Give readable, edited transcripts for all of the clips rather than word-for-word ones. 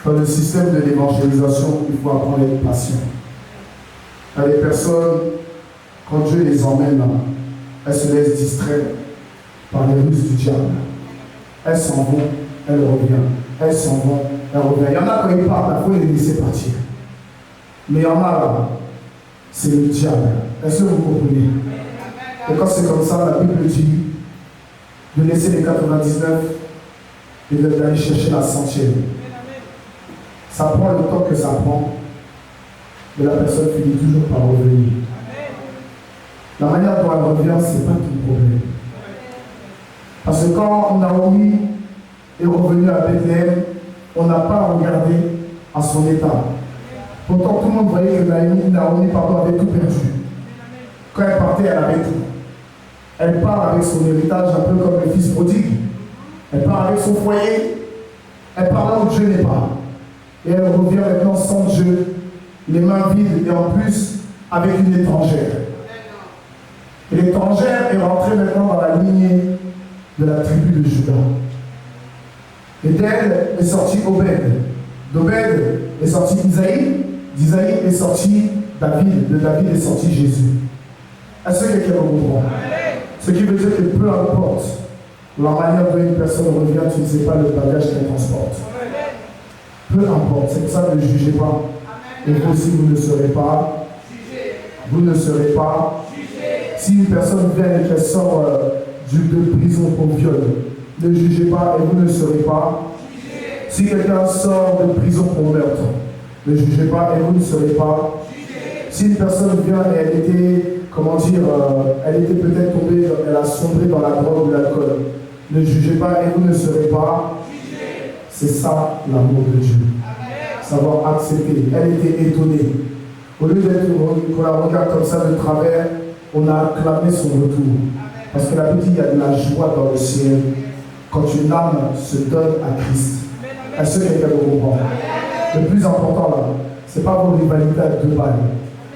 Dans le système de l'évangélisation, il faut apprendre à être patient. Il y a des personnes, quand Dieu les emmène là, elles se laissent distraire par les ruses du diable. Elles s'en vont, elles reviennent. Elles s'en vont, elles reviennent. Il y en a quand ils partent, il faut les laisser partir. Mais il y en a là, c'est le diable. Est-ce que vous comprenez? Et quand c'est comme ça, la Bible dit de laisser les 99 et d'aller chercher la 100e. Ça prend le temps que ça prend, mais la personne finit toujours par revenir. La manière dont elle revient, ce n'est pas tout le problème. Parce que quand Naomi est revenue à Bethléem, on n'a pas regardé à son état. Pourtant, tout le monde voyait que Naomi avait tout perdu. Quand elle partait, elle avait tout. Elle part avec son héritage, un peu comme le fils prodigue. Elle part avec son foyer. Elle part là où Dieu n'est pas. Et elle revient maintenant sans Dieu, les mains vides et en plus avec une étrangère. Et l'étrangère est rentrée maintenant dans la lignée de la tribu de Juda. Et d'elle est sorti Obed. D'Obed est sorti Isaïe. D'Isaïe est sorti David. De David est sorti Jésus. Est-ce que quelqu'un me comprend? Ce qui veut dire que peu importe la manière dont une personne revient, tu ne sais pas le bagage qu'elle transporte. Peu importe, c'est pour ça que ne jugez pas. Et vous aussi, vous ne serez pas. Vous ne serez pas. Si une personne vient et qu'elle sort de prison pour viol, ne jugez pas et vous ne serez pas. Si quelqu'un sort de prison pour meurtre, ne jugez pas et vous ne serez pas. Si une personne vient et elle était, elle était peut-être tombée, elle a sombré dans la drogue ou l'alcool, ne jugez pas et vous ne serez pas. C'est ça l'amour de Dieu. Savoir accepter. Elle était étonnée. Au lieu d'être qu'on la regarde comme ça de travers, on a acclamé son retour. Parce que la Bible dit qu'il y a de la joie dans le ciel quand une âme se donne à Christ. Est-ce que quelqu'un me comprend? Le plus important là, ce n'est pas vos rivalités à 2 balles.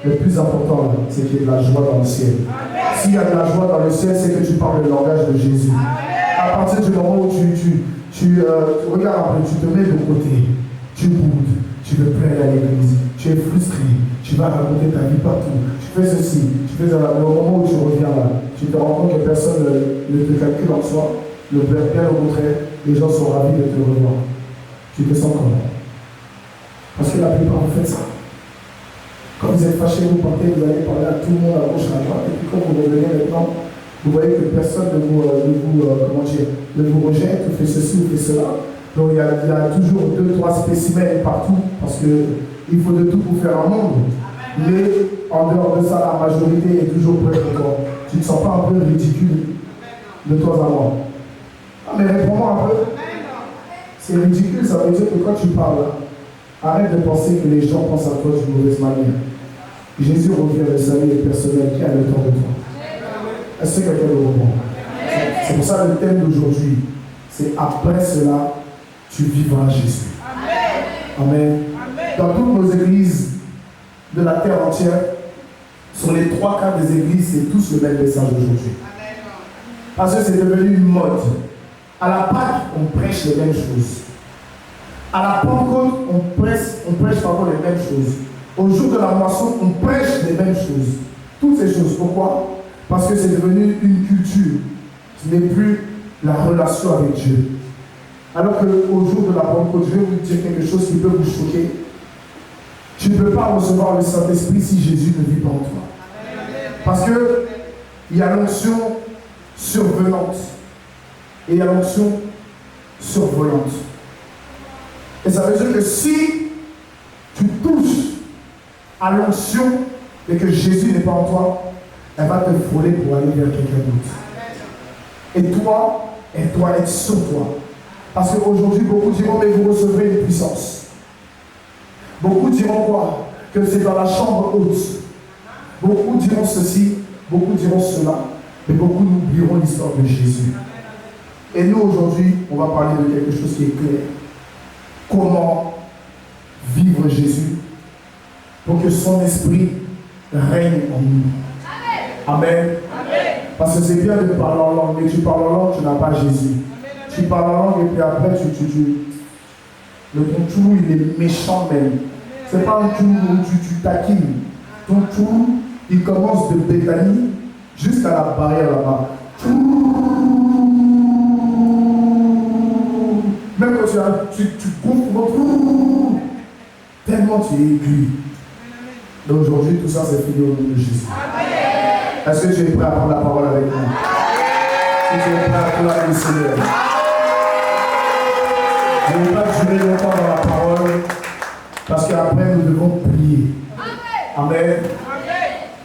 Le plus important là, c'est qu'il y ait de la joie dans le ciel. S'il y a de la joie dans le ciel, c'est que tu parles le langage de Jésus. À partir du moment où tu regardes un peu, tu te mets de côté, tu boudes, tu veux plus aller à l'église, tu es frustré, tu vas raconter ta vie partout, tu fais ceci, tu fais ça. Mais au moment où tu reviens là, tu te rends compte que personne ne te calcule en soi, le bien au contraire, les gens sont ravis de te revoir. Tu te sens comment? Parce que la plupart vous faites ça. Quand vous êtes fâché, vous partez, vous allez parler à tout le monde à gauche, à droite, et puis quand vous revenez maintenant, vous voyez que personne ne vous rejette, ou fait ceci ou fait cela. Donc il y a toujours 2-3 spécimens partout, parce qu'il faut de tout pour faire un monde. Mais en dehors de ça, la majorité est toujours prête encore. Tu ne te sens pas un peu ridicule de toi à moi? Ah mais réponds-moi un peu. C'est ridicule, ça veut dire que quand tu parles, arrête de penser que les gens pensent à toi d'une mauvaise manière. Jésus revient, le salut est personnel, qui a le temps de toi? Est-ce que quelqu'un le comprend? C'est pour ça que le thème d'aujourd'hui, c'est après cela, tu vivras Jésus. Amen. Dans toutes nos églises de la terre entière, sur les 3 quarts des églises, c'est tous le même message aujourd'hui. Parce que c'est devenu une mode. À la Pâque, on prêche les mêmes choses. À la Pentecôte, on prêche encore les mêmes choses. Au jour de la moisson, on prêche les mêmes choses. Toutes ces choses. Pourquoi? Parce que c'est devenu une culture. Ce n'est plus la relation avec Dieu. Alors qu'au jour de la Pentecôte, je vais vous dire quelque chose qui peut vous choquer. Tu ne peux pas recevoir le Saint-Esprit si Jésus ne vit pas en toi. Parce qu'il y a l'onction survenante et il y a l'onction survolante. Et ça veut dire que si tu touches à l'onction et que Jésus n'est pas en toi, elle va te frôler pour aller vers quelqu'un d'autre. Et toi, elle doit être sur toi. Parce qu'aujourd'hui, beaucoup diront, mais vous recevrez une puissance. Beaucoup diront quoi? Que c'est dans la chambre haute. Beaucoup diront ceci, beaucoup diront cela. Mais beaucoup n'oublieront l'histoire de Jésus. Et nous, aujourd'hui, on va parler de quelque chose qui est clair. Comment vivre Jésus pour que son esprit règne en nous. Amen. Parce que c'est bien de parler en langue, mais tu parles en langue, tu n'as pas Jésus. Tu parles en langue et puis après ton tour, il est méchant même. C'est pas un tour où tu taquines. Ton tour, il commence de Béthanie jusqu'à la barrière là-bas. Même quand tu gonfles, tellement tu es aigu. Donc aujourd'hui, tout ça, c'est fini au nom de Jésus. Est-ce que tu es prêt à prendre la parole avec moi? Est-ce que tu es prêt à acclamer le Seigneur? Je ne vais pas durer longtemps dans la parole, parce qu'après, nous devons prier. Amen.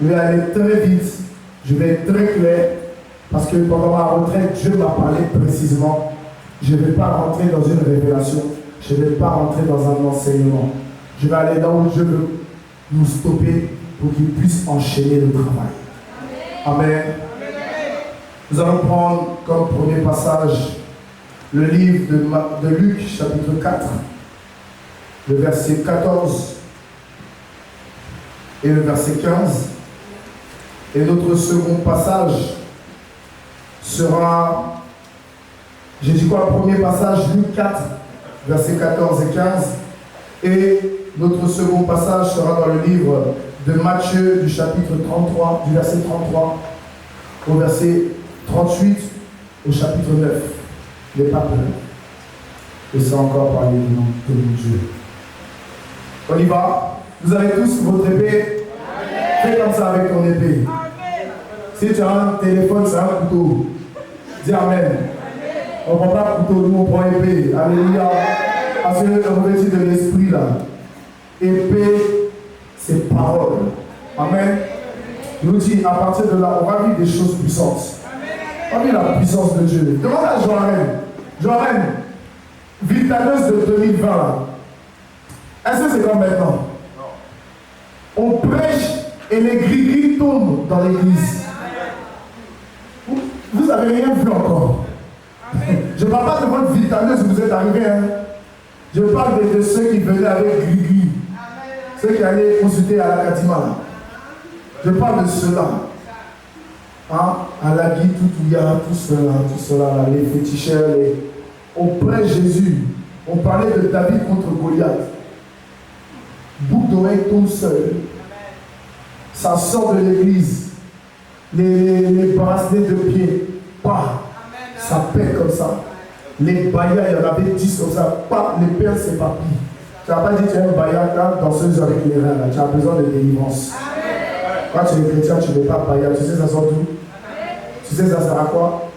Je vais aller très vite, je vais être très clair, parce que pendant ma retraite, Dieu m'a parlé précisément. Je ne vais pas rentrer dans une révélation, je ne vais pas rentrer dans un enseignement. Je vais aller là où Dieu veut nous stopper pour qu'il puisse enchaîner le travail. Amen. Nous allons prendre comme premier passage le livre de Luc, chapitre 4, le verset 14 et le verset 15. Et notre second passage sera, j'ai dit quoi, le premier passage, Luc 4, verset 14 et 15. Et notre second passage sera dans le livre de Matthieu, du chapitre 33, du verset 33 au verset 38, au chapitre 9. N'aie pas peur. Et c'est encore parler du nom de mon Dieu. On y va. Vous avez tous votre épée. Fais comme ça avec ton épée. Si tu as un téléphone, c'est un couteau. Dis Amen. On ne prend pas couteau, nous on prend épée. Alléluia. Parce que le revêtu de l'esprit là. Épée, c'est parole. Amen. Il nous dit, à partir de là, on va vivre des choses puissantes. On va vivre la puissance de Dieu. Demande à Joanne. Joanne, Vitaneuse de 2020 là. Est-ce que c'est comme maintenant? On prêche et les gris-gris tombent dans l'église. Vous n'avez rien vu encore. Je ne parle pas de votre Vitaneuse où vous êtes arrivé. Hein. Je parle de ceux qui venaient avec gris-gris. Ceux qui allaient consulter à la Katima. Je parle de ceux-là. Hein? À la Guy, tout cela, là, les féticheurs, on prêche Jésus. On parlait de David contre Goliath. Boucle d'oreille tombe seul. Ça sort de l'église. Les bracelets de pied. Pas. Ça pète comme ça. Les baïas, il y en avait 10 comme ça. Pas. Les perles s'éparpillent. Tu n'as pas dit tu es un baïa là, danseuse avec les reins. Tu as besoin de délivrance. Quand tu es chrétien, tu n'es pas baïa. Tu sais ça sort d'où? Tu sais ça sert à quoi?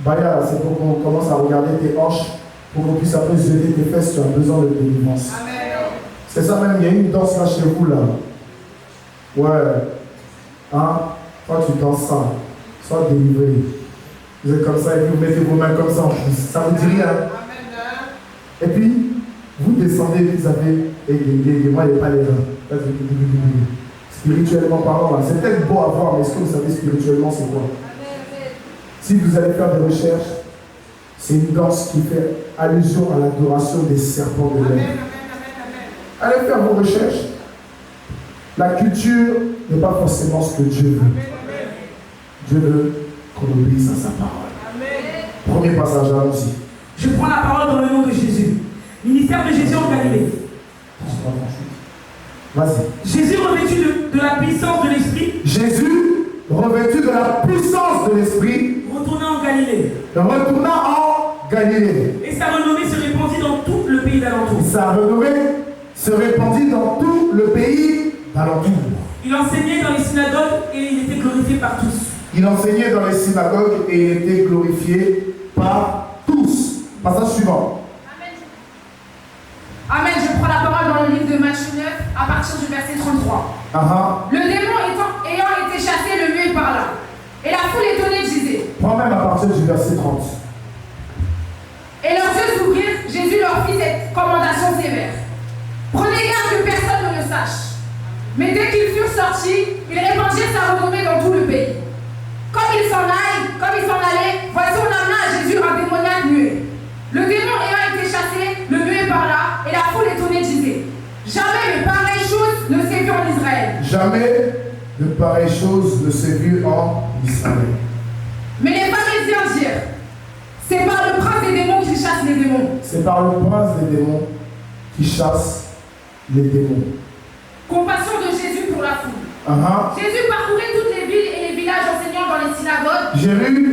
Baïa, c'est pour qu'on commence à regarder tes hanches, pour qu'on puisse après jeter tes fesses. Tu as besoin de délivrance. C'est ça même, il y a une danse là chez vous là. Ouais. Hein? Quand tu danses ça, sois délivré. Vous êtes comme ça et puis vous mettez vos mains comme ça en plus. Ça vous dit rien. Et puis, vous descendez et vous avez. Et moi, il n'y a pas les reins. Spirituellement parlant, là. C'est peut-être beau à voir, mais est-ce que vous savez spirituellement c'est quoi? Si vous allez faire des recherches, c'est une danse qui fait allusion à l'adoration des serpents de l'air. Allez faire vos recherches. La culture n'est pas forcément ce que Dieu veut. Dieu veut qu'on obéisse à sa parole. Premier passage, allons-y. Je prends la parole dans le nom de Jésus. Ministère de Jésus en Galilée. Vas-y. Jésus revêtu de la puissance de l'Esprit. Jésus revêtu de la puissance de l'Esprit. Retourna en Galilée. Retourna en Galilée. Et sa renommée se répandit dans tout le pays d'alentour. Sa renommée se répandit dans tout le pays d'alentour. Il enseignait dans les synagogues et il était glorifié par tous. Il enseignait dans les synagogues et il était glorifié par tous. Passage suivant. Amen. Je prends la parole dans le livre de Matthieu 9 à partir du verset 33. Le démon ayant été chassé, le mieux par là. Et la foule étonnée disait. Prends même à partir du verset 30. Et leurs yeux s'ouvrirent, Jésus leur fit cette commandation sévère. Prenez garde que personne ne le sache. Mais dès qu'ils furent sortis, ils répandirent sa renommée dans tout le pays. Comme ils s'en allaient, voici on amena à Jésus un démoniaque muet. Le démon ayant été chassé, le muet par là, et la foule étonnée disait. Jamais de pareilles choses ne s'est vu en Israël. Jamais de pareilles choses ne s'est vu en Israël. Mais les pharisiens dirent, c'est par le prince des démons qu'il chasse les démons. C'est par le prince des démons qui chasse les démons. Compassion de Jésus pour la foule. Jésus parcourait toutes les villes et les villages enseignant dans les synagogues.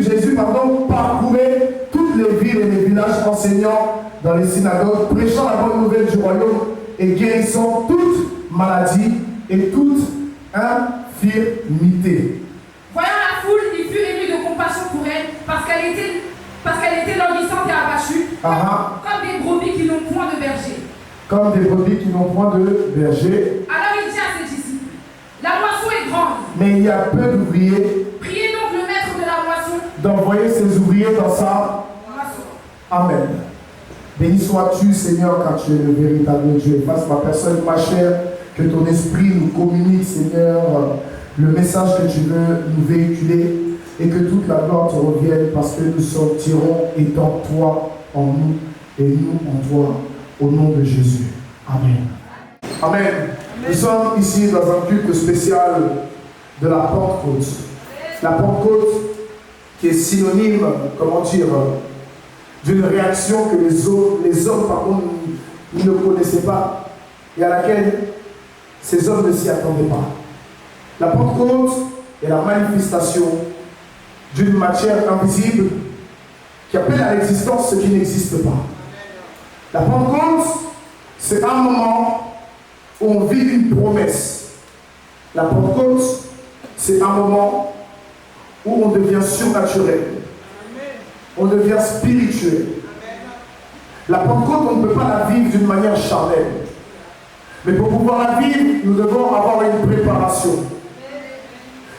Jésus parcourait toutes les villes et les villages enseignant dans les synagogues, prêchant la bonne nouvelle du royaume et guérissant toute maladie et toute infirmité. Voyant la foule, il fut ému de compassion pour elle, parce qu'elle était languissante et abattue, comme des brebis qui n'ont point de berger. Comme des brebis qui n'ont point de berger. Alors il dit à ses disciples, la moisson est grande, mais il y a peu d'ouvriers. Priez donc le maître de la moisson d'envoyer ses ouvriers dans sa moisson. Amen. Béni sois-tu, Seigneur, car tu es le véritable Dieu. Fasse ma personne, ma chair, que ton esprit nous communique, Seigneur, le message que tu veux nous véhiculer et que toute la gloire te revienne parce que nous sortirons étant toi en nous et nous en toi, au nom de Jésus. Amen. Amen. Nous sommes ici dans un culte spécial de la Pentecôte. La Pentecôte qui est synonyme, comment dire, d'une réaction que les hommes par contre, ne connaissaient pas et à laquelle ces hommes ne s'y attendaient pas. La Pentecôte est la manifestation d'une matière invisible qui appelle à l'existence ce qui n'existe pas. La Pentecôte, c'est un moment où on vit une promesse. La Pentecôte, c'est un moment où on devient surnaturel. On devient spirituel. La Pentecôte, on ne peut pas la vivre d'une manière charnelle. Mais pour pouvoir la vivre, nous devons avoir une préparation.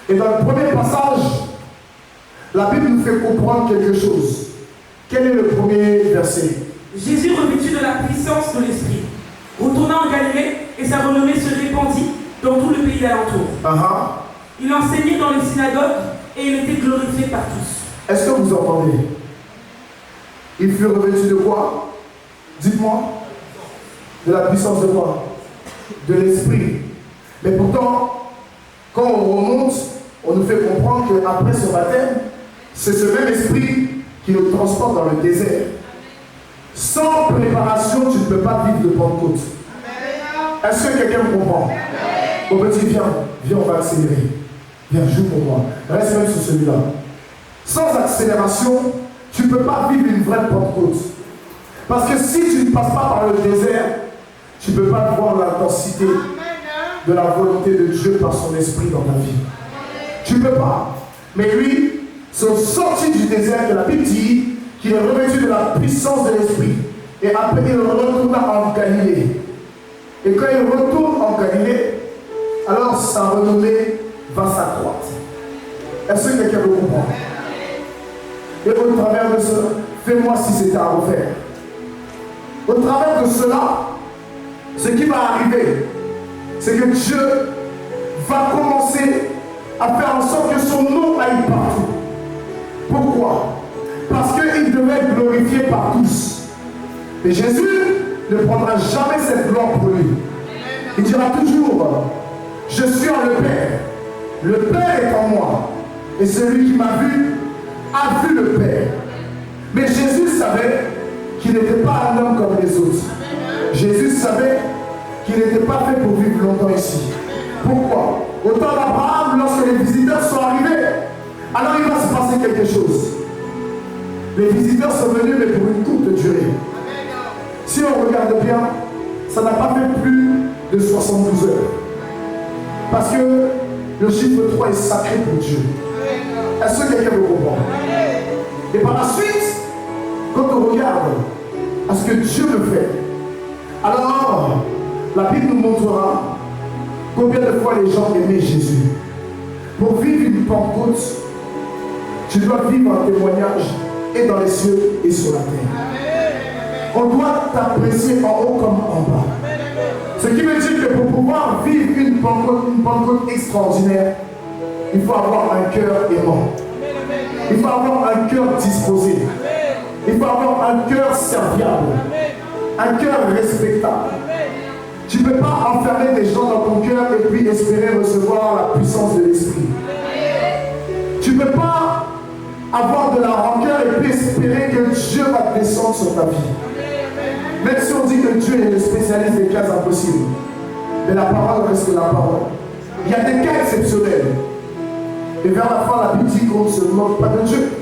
Et dans le premier passage, la Bible nous fait comprendre quelque chose. Quel est le premier verset? Jésus, revêtu de la puissance de l'Esprit, retourna en Galilée et sa renommée se répandit dans tout le pays d'alentour. Il enseignait dans les synagogues et il était glorifié par tous. Est-ce que vous entendez? Il fut revêtu de quoi? Dites-moi. De la puissance de quoi? De l'Esprit. Mais pourtant, quand on remonte, on nous fait comprendre qu'après ce baptême, c'est ce même Esprit qui nous transporte dans le désert. Sans préparation, tu ne peux pas vivre de Pentecôte. Est-ce que quelqu'un me comprend? Mon petit, viens, on va accélérer. Viens, joue pour moi. Reste même sur celui-là. Sans accélération, tu ne peux pas vivre une vraie Pentecôte. Parce que si tu ne passes pas par le désert, tu ne peux pas voir l'intensité de la volonté de Dieu par son esprit dans ta vie. Tu ne peux pas. Mais lui, sont sortis du désert, que la Bible dit qu'il est revêtu de la puissance de l'esprit. Et après, il retourna en Galilée. Et quand il retourne en Galilée, alors sa renommée va s'accroître. Est-ce que quelqu'un veut comprendre? Et au travers de cela, fais-moi si c'était à refaire. Au travers de cela, ce qui va arriver, c'est que Dieu va commencer à faire en sorte que son nom aille partout. Pourquoi? Parce qu'il devait être glorifié par tous. Mais Jésus ne prendra jamais cette gloire pour lui. Il dira toujours, je suis en le Père. Le Père est en moi. Et celui qui m'a vu a vu le Père. Mais Jésus savait qu'il n'était pas un homme comme les autres. Jésus savait qu'il n'était pas fait pour vivre longtemps ici. Pourquoi? Au temps d'Abraham, lorsque les visiteurs sont arrivés, alors il va se passer quelque chose. Les visiteurs sont venus, mais pour une courte durée. Si on regarde bien, ça n'a pas fait plus de 72 heures. Parce que le chiffre 3 est sacré pour Dieu. Est-ce que quelqu'un me comprend? Et par la suite, quand on regarde à ce que Dieu me fait, alors la Bible nous montrera combien de fois les gens aimaient Jésus. Pour vivre une Pentecôte, tu dois vivre un témoignage et dans les cieux et sur la terre. On doit t'apprécier en haut comme en bas. Ce qui veut dire que pour pouvoir vivre une Pentecôte extraordinaire, il faut avoir un cœur aimant. Il faut avoir un cœur disposé. Il faut avoir un cœur serviable. Un cœur respectable. Tu ne peux pas enfermer des gens dans ton cœur et puis espérer recevoir la puissance de l'esprit. Tu ne peux pas avoir de la rancœur et puis espérer que Dieu va descendre sur ta vie. Même si on dit que Dieu est le spécialiste des cas impossibles, mais la parole reste la parole. Il y a des cas exceptionnels. Et vers la fin, la Bible dit qu'on ne se moque pas de Dieu.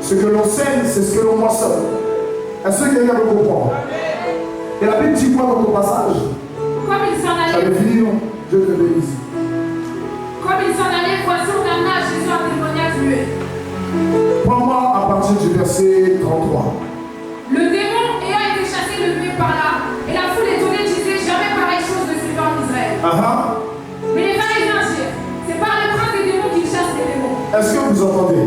Ce que l'on sème, c'est ce que l'on moissonne. Est-ce que quelqu'un peut comprendre? Et la Bible dit quoi dans ton passage? Comme il s'en allait. J'avais fini, non? Dieu te bénisse. Comme il s'en allait, voici on amena à Jésus un démoniaque muet. Prends-moi à partir du verset 33. Le démon ayant été chassé le muet par là, et la foule étonnée disait jamais pareille chose ne fut fait en Israël. Mais les pharisiens dirent, c'est par le prince des démons qu'il chasse les démons. Est-ce que vous entendez?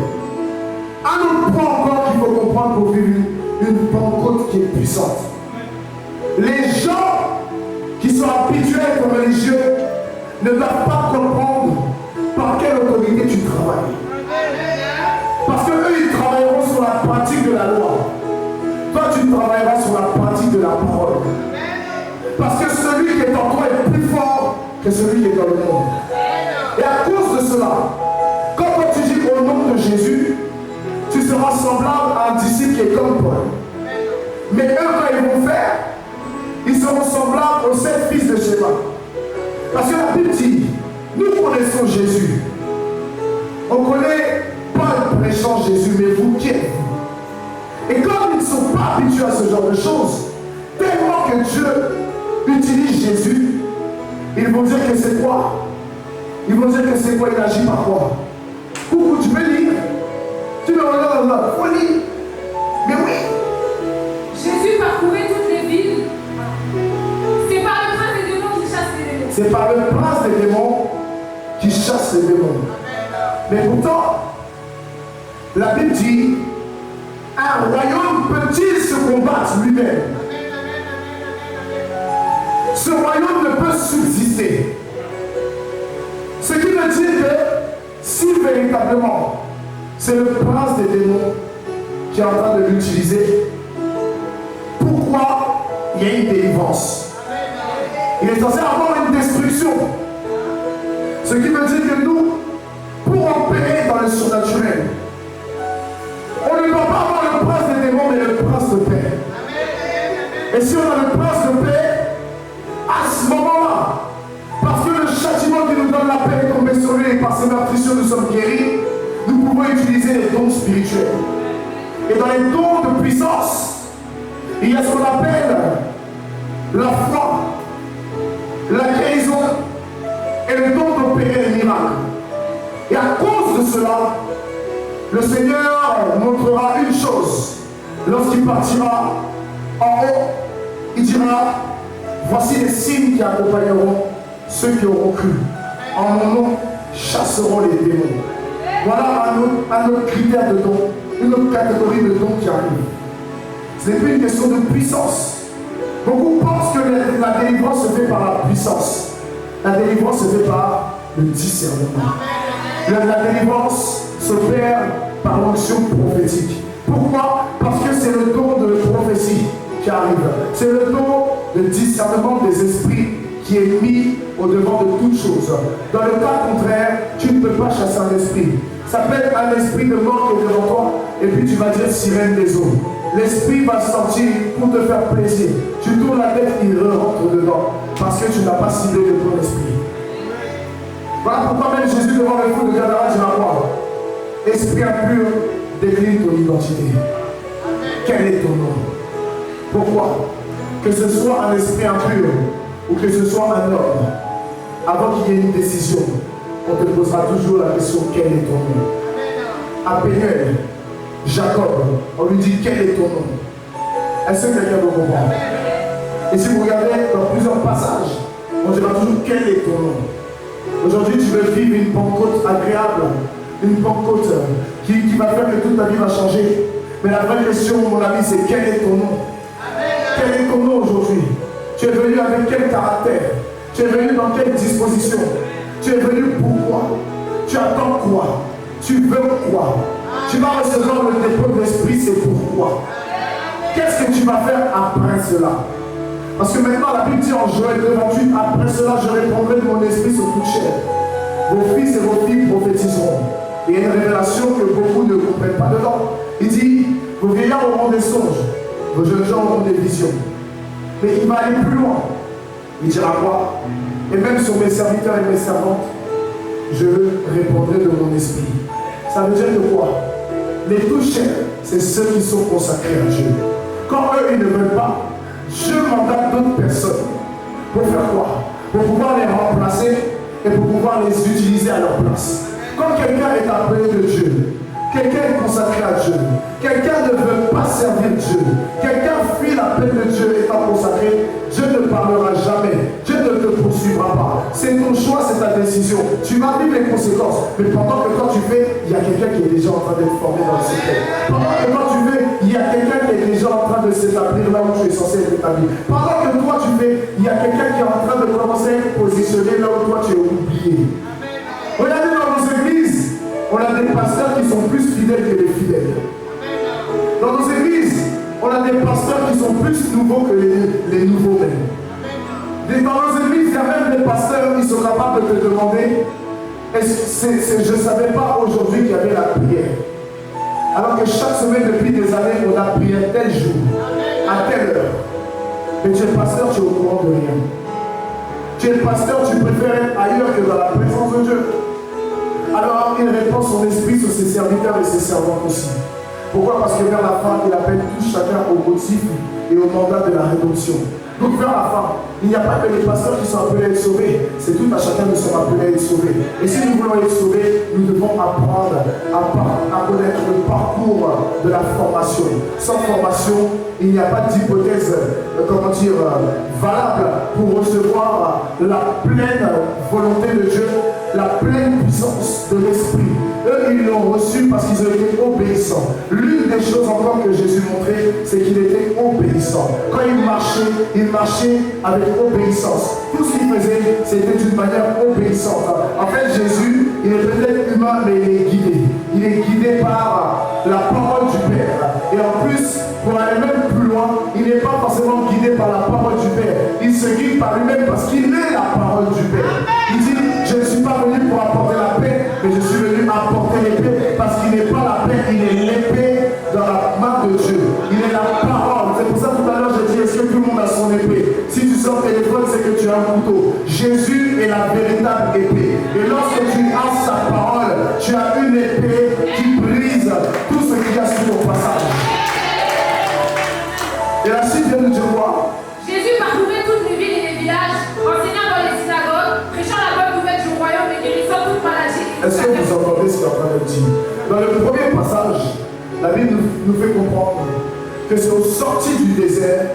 Un autre point encore qu'il faut comprendre pour vivre une Pentecôte qui est puissante. Les gens qui sont habitués à être religieux ne doivent pas comprendre par quelle autorité tu travailles. Parce qu'eux, ils travailleront sur la pratique de la loi. Toi, tu travailleras sur la pratique de la parole. Parce que celui qui est en toi est plus fort que celui qui est dans le monde. Et à cause de cela, quand tu dis au nom de Jésus, tu seras semblable à un disciple qui est comme Paul. Mais eux, quand ils vont faire, ils seront semblables aux 7 fils de Sheba. Parce que la Bible dit, nous connaissons Jésus. On connaît Paul prêchant Jésus, mais vous qui êtes-vous? Et comme ils ne sont pas habitués à ce genre de choses, tellement que Dieu utilise Jésus, ils vont dire que c'est quoi? Ils vont dire que c'est quoi? Il agit par quoi? Coucou, tu peux lire? Tu me regardes là, il faut lire. Mais oui. Jésus parcourait toutes les villes. C'est par le prince des démons qui chasse les démons. C'est par le prince des démons qui chasse les démons. Mais pourtant, la Bible dit, un royaume peut-il se combattre lui-même? Ce royaume ne peut subsister. Ce qui veut dire que si véritablement c'est le prince des démons qui est en train de l'utiliser, pourquoi il y a une délivrance? Il est censé avoir une destruction. Ce qui veut dire que nous, pour opérer dans le surnaturel, on ne doit pas avoir le prince des démons, mais le prince de paix. Et si on a le prince de paix, à ce moment-là, parce que le châtiment qui nous donne la paix est tombé sur lui et par ses meurtrissures nous sommes guéris, nous pouvons utiliser les dons spirituels. Et dans les dons de puissance, il y a ce qu'on appelle la foi, la guérison et le don d'opérer les miracles. Et à cause de cela, le Seigneur montrera une chose. Lorsqu'il partira en haut, il dira, voici les signes qui accompagneront ceux qui auront cru. En mon nom, chasseront les démons. Voilà un autre critère de don, une autre catégorie de dons qui arrive. Ce n'est plus une question de puissance. Beaucoup pensent que la délivrance se fait par la puissance. La délivrance se fait par le discernement. La délivrance s'opère par l'onction prophétique. Pourquoi? Parce que c'est le don de prophétie qui arrive. C'est le don de discernement des esprits qui est mis au-devant de toute chose. Dans le cas contraire, tu ne peux pas chasser un esprit. Ça peut être un esprit de mort qui est devant toi, et puis tu vas dire sirène des eaux. L'esprit va sortir pour te faire plaisir. Tu tournes la tête, il rentre dedans, parce que tu n'as pas ciblé le bon esprit. Voilà pourquoi même Jésus devant le fou de Gadara dira quoi? Esprit impur, décline ton identité. Quel est ton nom? Pourquoi? Que ce soit un esprit impur ou que ce soit un homme, avant qu'il y ait une décision, on te posera toujours la question, quel est ton nom? À Pénuel, Jacob, on lui dit, quel est ton nom? Est-ce que quelqu'un veut comprendre? Et si vous regardez dans plusieurs passages, on dira toujours, quel est ton nom? Aujourd'hui, tu veux vivre une Pentecôte agréable, une Pentecôte qui va faire que toute ta vie va changer. Mais la vraie question, mon ami, c'est quel est ton nom? Quel est ton nom aujourd'hui? Tu es venu avec quel caractère? Tu es venu dans quelle disposition? Tu es venu pourquoi? Tu attends quoi? Tu veux quoi? Tu vas recevoir le dépôt de l'esprit, c'est pourquoi? Qu'est-ce que tu vas faire après cela? Parce que maintenant la Bible dit en Joël 2:28, après cela je répandrai de mon esprit sur toute chair. Vos fils et vos filles prophétiseront. Et il y a une révélation que beaucoup ne comprennent pas dedans. Il dit, vos vieillards auront des songes, vos jeunes gens auront des visions. Mais il va aller plus loin. Il dira quoi? Et même sur mes serviteurs et mes servantes, je répondrai de mon esprit. Ça veut dire que quoi? Les tout chers, c'est ceux qui sont consacrés à Dieu. Quand eux, ils ne veulent pas, Dieu mandate d'autres personnes. Pour faire quoi? Pour pouvoir les remplacer et pour pouvoir les utiliser à leur place. Quand quelqu'un est appelé de Dieu, quelqu'un est consacré à Dieu, quelqu'un ne veut pas servir Dieu, quelqu'un fuit l'appel de Dieu étant consacré, Dieu ne parlera jamais, Dieu ne te poursuivra pas. C'est ton choix, c'est ta décision. Tu vas vivre les conséquences, mais pendant que quand tu fais, il y a quelqu'un qui est déjà en train d'être formé dans le secteur. Pendant que quand tu fais, il y a quelqu'un qui est déjà en train de s'établir là où tu es censé être établi. Pendant que toi tu fais, il y a quelqu'un qui est en train de commencer à être positionné là où toi tu es oublié. Regardez dans nos églises, on a des pasteurs qui sont plus fidèles que les fidèles. Dans nos églises, on a des pasteurs qui sont plus nouveaux que les nouveaux même. Dans nos églises, il y a même des pasteurs qui sont capables de te demander, je ne savais pas aujourd'hui qu'il y avait la prière. Alors que chaque semaine depuis des années, on a prié tel jour, à telle heure. Mais tu es pasteur, tu es au courant de rien. Tu es pasteur, tu préfères être ailleurs que dans la présence de Dieu. Alors il répand son esprit sur ses serviteurs et ses servantes aussi. Pourquoi? Parce que vers la fin, il appelle tout chacun au motif et au mandat de la rédemption. Donc vers la fin, il n'y a pas que les pasteurs qui sont appelés à être sauvés, c'est tout à chacun de sommes appelés à être sauvés. Et si nous voulons être sauvés, nous devons apprendre à connaître le parcours de la formation. Sans formation, il n'y a pas d'hypothèse, valable pour recevoir la pleine volonté de Dieu, la pleine puissance de l'Esprit. Eux, ils l'ont reçu parce qu'ils ont été obéissants. L'une des choses encore que Jésus montrait, c'est qu'il était obéissant. Quand il marchait avec obéissance. Tout ce qu'il faisait, c'était d'une manière obéissante. En fait, Jésus, il est peut-être humain, mais il est guidé. Il est guidé par la parole du Père. Et en plus, pour aller même plus loin, il n'est pas forcément guidé par la parole du Père. Il se guide par lui-même parce qu'il est la parole du Père. Il dit, je ne suis pas venu pour apporter la paix, mais je suis venu apporter l'épée, parce qu'il n'est pas la paix, il est l'épée dans la main de Dieu. Il est la parole. C'est pour ça tout à l'heure j'ai dit, est-ce que tout le monde a son épée? Si tu sors le téléphone, c'est que tu as un couteau. Jésus est la véritable épée. Et lorsque tu as sa parole, tu as une épée qui brise tout ce qu'il y a sur ton passage. Et la suite vient de dire quoi? Jésus parcourait toutes les villes et les villages, enseignant dans les synagogues, prêchant la bonne nouvelle du royaume et guérissant toute maladie. Est-ce que vous entendez ce qu'il est en train de dire? Dans le premier passage, la Bible nous fait comprendre que c'est au sorti du désert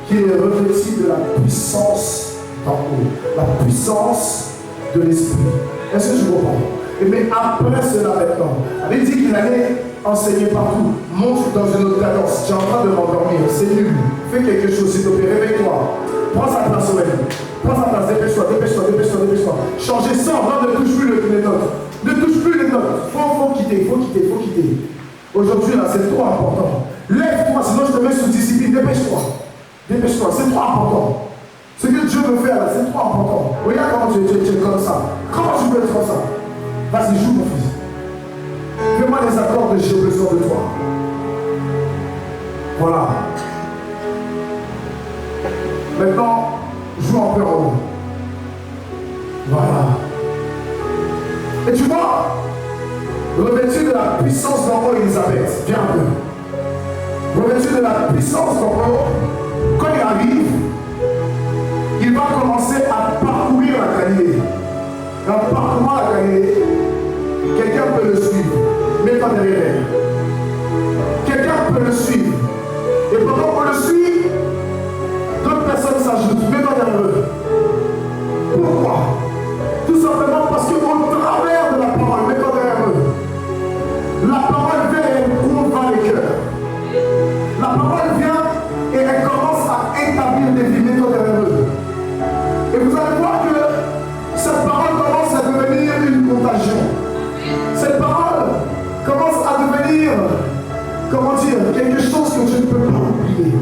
qu'il est revêtu de la puissance d'en haut, la puissance de l'esprit. Est-ce que je comprends? Mais après cela maintenant, il dit qu'il allait enseigner partout. Monte dans une autre cadence. Tu es en train de m'endormir. C'est nul. Fais quelque chose, s'il te plaît. Réveille-toi. Prends sa place au même. Prends sa place. Dépêche-toi, dépêche-toi, dépêche-toi, dépêche-toi. Changez ça. Ne touche plus les notes. Ne touche plus les notes. Faut quitter, faut quitter, faut quitter. Aujourd'hui, là, c'est trop important. Lève-toi, sinon je te mets sous discipline. Dépêche-toi. Dépêche-toi. C'est trop important. Ce que Dieu veut faire, là, c'est trop important. Regarde comment tu es comme ça. Comment tu peux être comme ça? Vas-y, joue mon fils. Fais-moi les accords de j'ai besoin de toi. Voilà. Maintenant, joue en peur en haut. Voilà. Et tu vois, revêtu de la puissance d'en haut, Elisabeth, viens un peu. Revêtu de la puissance d'en haut, quand il arrive, il va commencer à parcourir la Galilée. Et en parcourant la Galilée, quelqu'un peut le suivre, mais pas derrière elle. Quelqu'un peut le suivre. Et pendant qu'on le suit, d'autres personnes s'ajoutent, mais pas derrière eux. Pourquoi? Tout simplement parce qu'au travers de la parole, mais pas derrière eux, la parole vient et elle convainc les cœurs. La parole vient et elle commence à établir des vies, mais pas derrière eux. Et vous allez voir que cette parole commence à devenir une contagion. Cette parole commence à devenir, comment dire, quelque chose que tu ne peux pas oublier.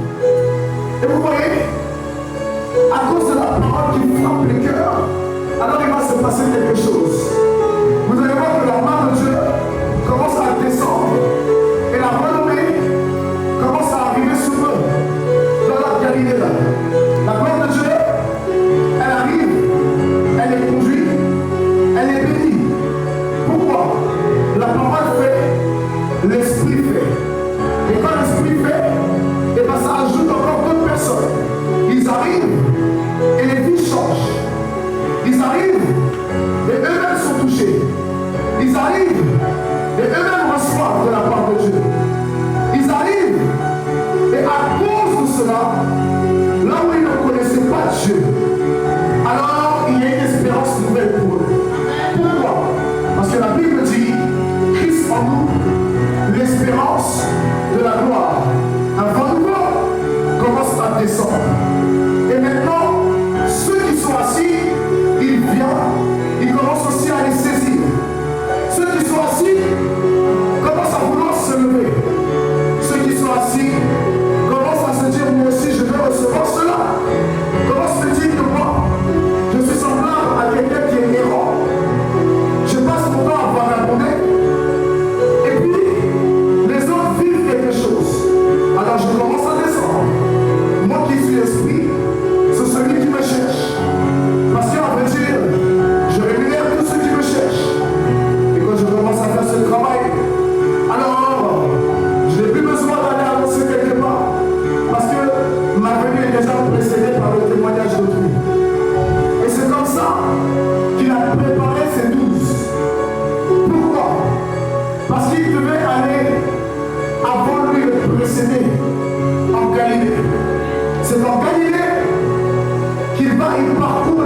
Et vous voyez, à cause de la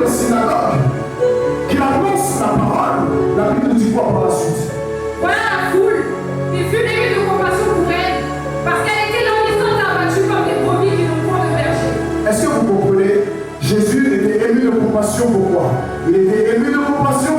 les synagogues, qu'il annonce la parole, la Bible nous dit quoi par la suite? Voilà la foule. Il fut ému de compassion pour elle, parce qu'elle était languissante et abattue comme des brebis qui n'ont point de berger. Est-ce que vous comprenez? Jésus était ému de compassion. Pourquoi? Il était ému de compassion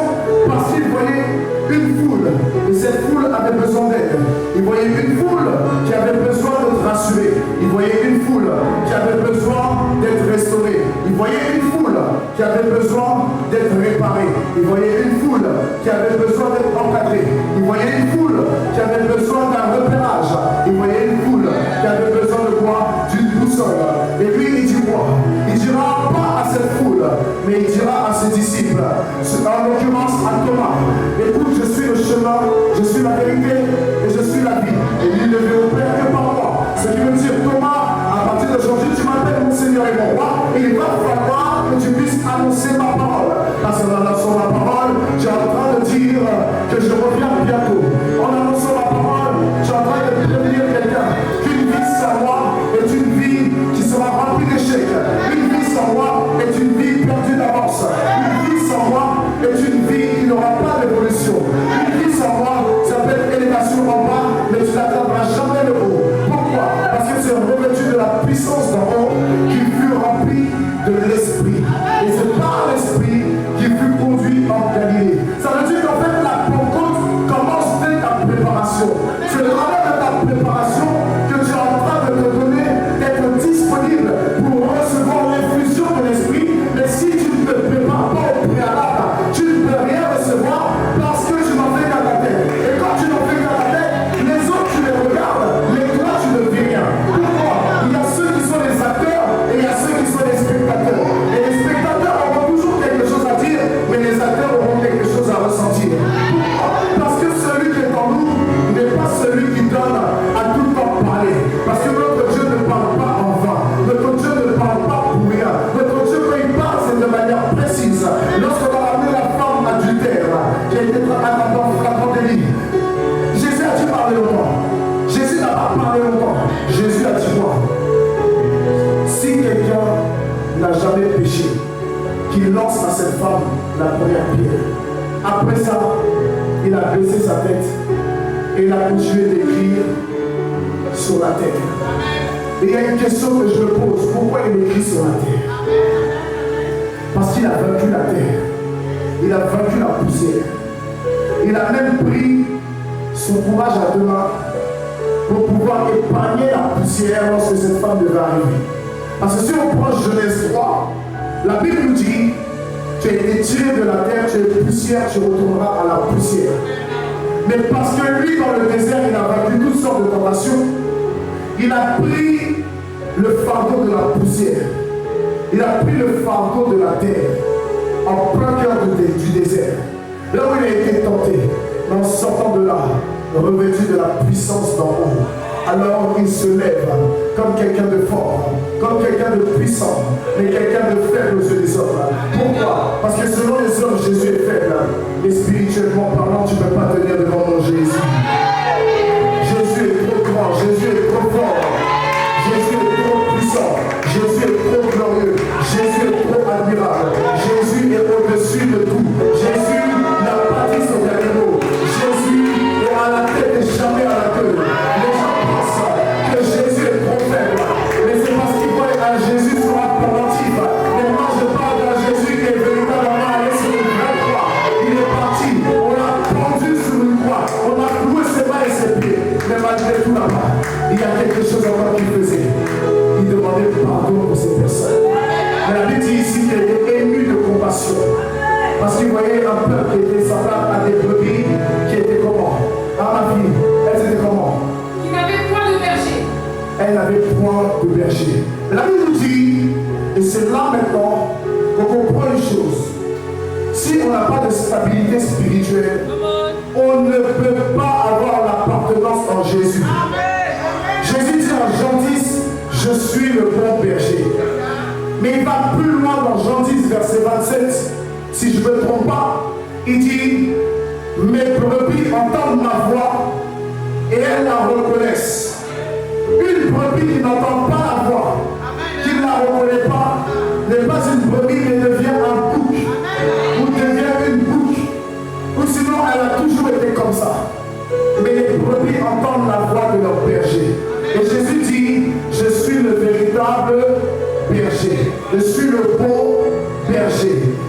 parce qu'il voyait une foule, et cette foule avait besoin d'aide. Il voyait une foule qui avait besoin d'être rassurée. Il voyait une foule qui avait besoin d'être restaurée. Il voyait une foule qui avait besoin d'être réparée. Il voyait une foule qui avait besoin d'être encadrée. Il voyait une foule qui avait besoin d'un repérage. Il voyait une foule qui avait besoin de quoi? D'une boussole. Et lui, il dit quoi? Il dira pas à cette foule, mais il dira à ses disciples, en l'occurrence à Thomas, écoute, je suis le chemin, je suis la vérité et je suis la vie. Et lui ne vient au Père que par moi. Ce qui veut dire, Thomas, à partir d'aujourd'hui, tu m'appelles mon Seigneur et mon roi, et il va falloir que tu puisses annoncer ma parole. Parce qu'en annonçant ma parole, tu es en train de dire que je reviens bientôt. En annonçant ma parole, tu es en train de prévenir quelqu'un qu'une vie sans moi est une vie qui sera remplie d'échecs. Une vie sans moi est une vie perdue d'avance. Une vie sans moi est une vie qui n'aura pas d'évolution. Une vie sans moi s'appelle élévation en bas, mais tu n'atteindras jamais le haut. Pourquoi? Parce que c'est revêtu de la puissance d'en haut qui fut rempli de l'esprit. Et c'est par l'esprit qui fut conduit en Galilée. Ça veut dire qu'en fait la Pentecôte commence dès ta préparation. C'est le travers de ta préparation que tu es en train de te donner, d'être disponible pour recevoir l'infusion de l'esprit. Mais si tu ne te prépares pas au préalable, tu ne peux rien recevoir parce que tu n'en fais qu'à ta tête. Et quand tu n'en fais qu'à ta tête, les autres tu les regardes, mais toi tu ne vis rien. Pourquoi? Il y a ceux qui sont les acteurs et il y a ceux qui sont les spectateurs. Et les spectateurs auront toujours quelque chose à dire, mais les acteurs auront quelque chose à ressentir. Pourquoi? Parce que celui qui est en nous n'est pas celui qui donne à tout le temps parler. Parce que notre Dieu ne parle pas en vain. Notre Dieu ne parle pas pour rien. Notre Dieu, quand il parle, c'est de manière précise. Lorsqu'on a ramené la femme adultère qui a été la pandémie, Jésus a dit parler longtemps. Jésus n'a pas parlé longtemps. Jésus a dit quoi? Si quelqu'un n'a jamais péché, qu'il lance à cette femme la première pierre. Après ça, il a baissé sa tête et il a continué d'écrire sur la terre. Et il y a une question que je me pose. Pourquoi il écrit sur la terre? Parce qu'il a vaincu la terre. Il a vaincu la poussière. Il a même pris son courage à deux mains pour pouvoir épargner la poussière lorsque cette femme devait arriver. Parce que si on prend Genèse 3, la Bible nous dit, tu as été tiré de la terre, tu es poussière, tu retourneras à la poussière. Mais parce que lui, dans le désert, il a vaincu toutes sortes de tentations, il a pris le fardeau de la poussière. Il a pris le fardeau de la terre en plein cœur du désert. Là où il a été tenté, mais en sortant de là, revêtu de la puissance d'en haut. Alors il se lève comme quelqu'un de fort, comme quelqu'un de puissant, mais quelqu'un de faible aux yeux des hommes. Pourquoi? Parce que selon les hommes, Jésus est faible. Mais spirituellement parlant, tu ne peux pas tenir devant mon Jésus. Jésus est trop grand, Jésus est trop fort, Jésus est trop puissant, Jésus est trop glorieux, Jésus est trop admirable, Jésus est au-dessus de tout. Jésus n'a pas dit son dernier mot. Jésus est à la tête et jamais à la queue. Les gens pensent que Jésus est trop faible, mais c'est parce qu'ils voient un Jésus sur un pendentif. Mais moi je parle d'un Jésus qui est véritablement allé sur une vraie croix. Il est parti, on l'a pendu sur une croix, on a cloué ses mains et ses pieds. Mais malgré tout là-bas, il y a quelque chose encore qu'il faisait. Il demandait pardon pour ces personnes. Mais la Bible dit ici qu'il était ému de compassion. Parce qu'il voyait un peuple qui était semblable à des brebis qui étaient comment? Ah ma fille, elles étaient comment? Qui n'avait point de berger. Elle n'avait point de berger. La Bible nous dit, et c'est là maintenant qu'on comprend une chose. Si on n'a pas de stabilité spirituelle, on ne peut pas avoir l'appartenance en Jésus. Jésus dit en Jean 10, je suis le bon berger. Mais il va plus loin dans Jean 10, verset 27. Si je ne me trompe pas, il dit, mes brebis entendent ma voix et elles la reconnaissent. Une brebis qui n'entend pas la voix, qui ne la reconnaît pas, n'est pas une brebis mais devient un bouc.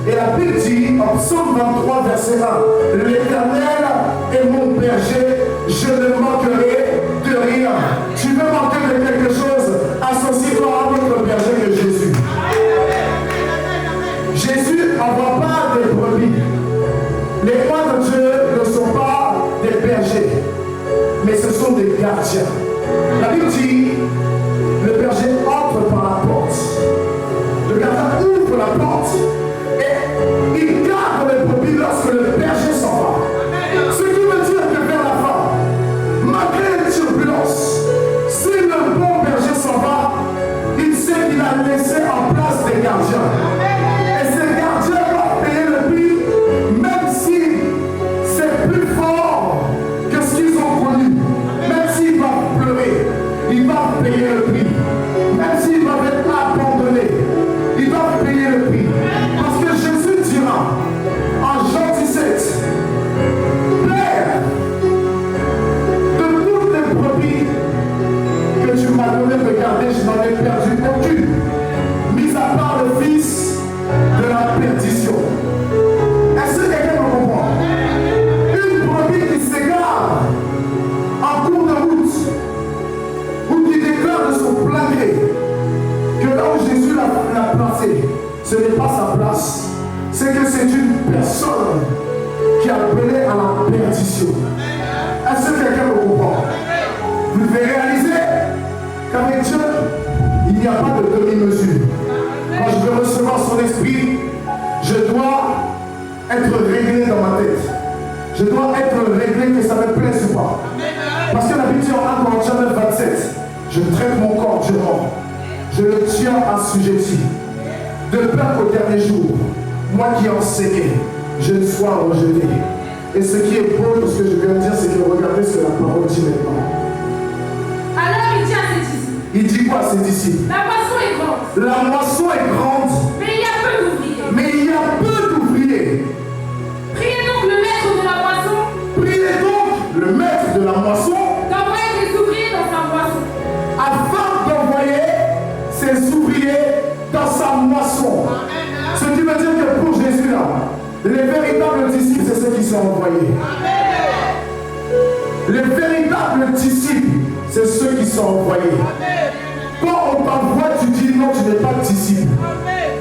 Et la Bible dit, en Psaume 23, verset 1, l'Éternel est mon berger, je ne manquerai de rien. Tu veux manquer de quelque chose, associe-toi à notre berger que Jésus. Jésus n'envoie pas des brebis. Les rois de Dieu ne sont pas des bergers, mais ce sont des gardiens. La Bible dit, le berger entre par la porte. Le gardien ouvre la porte et il garde les brebis lorsque le berger s'en va. Ce qui veut dire que vers la fin, malgré les turbulences, si le bon berger s'en va, il sait qu'il a laissé en place des gardiens. Et ces gardiens doivent payer le prix, même si c'est plus fort que ce qu'ils ont connu. Même s'ils doivent pleurer, ils doivent payer le prix. Même s'ils doivent être abandonnés, ils doivent payer le prix. Parce que Jésus dira en Jean 17, Père, de toutes les brebis que tu m'as donné de garder, je n'en ai perdu aucune, mis à part le fils de la perdition. Est-ce que quelqu'un me comprend? Une brebis qui s'égare en cours de route, ou qui déclare de son plein gré que là où Jésus l'a placé, ce n'est pas sa place, c'est que c'est une personne qui a appelé à la perdition. Est-ce que quelqu'un me comprend? Vous devez réaliser qu'avec Dieu, il n'y a pas de demi-mesure. Quand je veux recevoir son esprit, je dois être réglé dans ma tête. Je dois être réglé, que ça me plaise ou pas. Parce que la Bible dit en 1 Corinthiens 9, 27, je traite mon corps durement. Je le tiens assujetti. De peur qu'au dernier jour, moi qui enseignais, je ne sois rejeté. Et ce qui est beau de ce que je viens de dire, c'est que regardez ce que la parole dit maintenant. Alors il dit à ses disciples. Il dit quoi à ses disciples? La moisson est grande. La moisson est grande. Mais il y a peu d'ouvriers. Mais il y a peu d'ouvriers. Priez donc le maître de la moisson. Priez donc le maître de la moisson. D'envoyer des ouvriers dans sa moisson. Afin d'envoyer ses ouvriers dans sa moisson. Amen. Ce qui veut dire que pour Jésus là, les véritables disciples, c'est ceux qui sont envoyés. Amen. Les véritables disciples, c'est ceux qui sont envoyés. Amen. Quand on t'envoie, tu dis non, tu n'es pas disciple. Amen.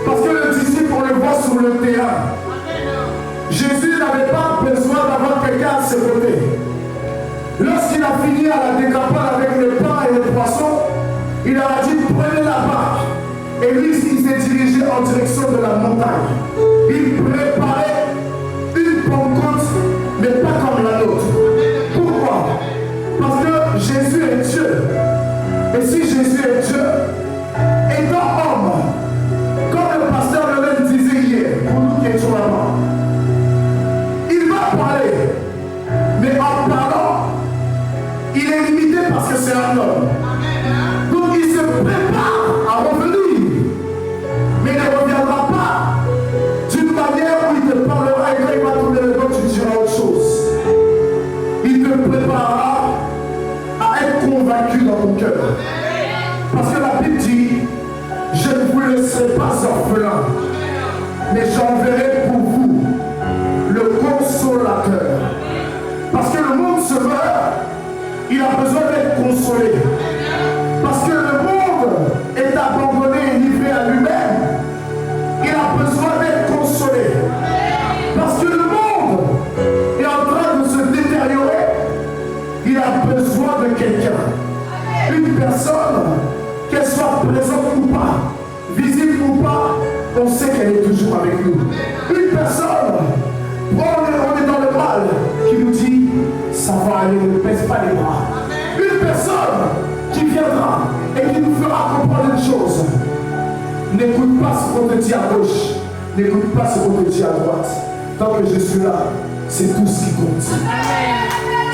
Parce que le disciple, on le voit sur le terrain. Amen. Jésus n'avait pas besoin d'avoir quelqu'un à ses côtés. Lorsqu'il a fini à la décapade avec le pain et le poisson, il leur a dit prenez la barque. Et lui, il s'est dirigé en direction de la montagne. Il préparait une Pentecôte, mais pas comme la nôtre. Pourquoi? Parce que Jésus est Dieu. Et si Jésus est Dieu, étant homme, comme le pasteur le disait hier, pour nous qui étions là-bas, il va parler, mais en parlant, il est limité parce que c'est un homme. Donc il se prépare à revenir, mais il ne reviendra pas d'une manière où il te parlera et quand il va tourner le dos, tu diras autre chose. Il te préparera à être convaincu dans ton cœur. Parce que la Bible dit, je ne vous laisserai pas orphelin, mais j'enverrai pour vous le consolateur. Parce que le monde se meurt, il a besoin d'être consolé. Parce que le monde est abandonné et livré à lui-même. Il a besoin d'être consolé. Parce que le monde est en train de se détériorer. Il a besoin de quelqu'un. Une personne, qu'elle soit présente ou pas, visible ou pas, on sait qu'elle est toujours avec nous. Une personne, on est dans le mal, qui nous dit, ça va aller, ne baisse pas les bras. Une personne qui viendra et qui nous fera comprendre une chose. N'écoute pas ce qu'on te dit à gauche, n'écoute pas ce qu'on te dit à droite. Tant que je suis là, c'est tout ce qui compte.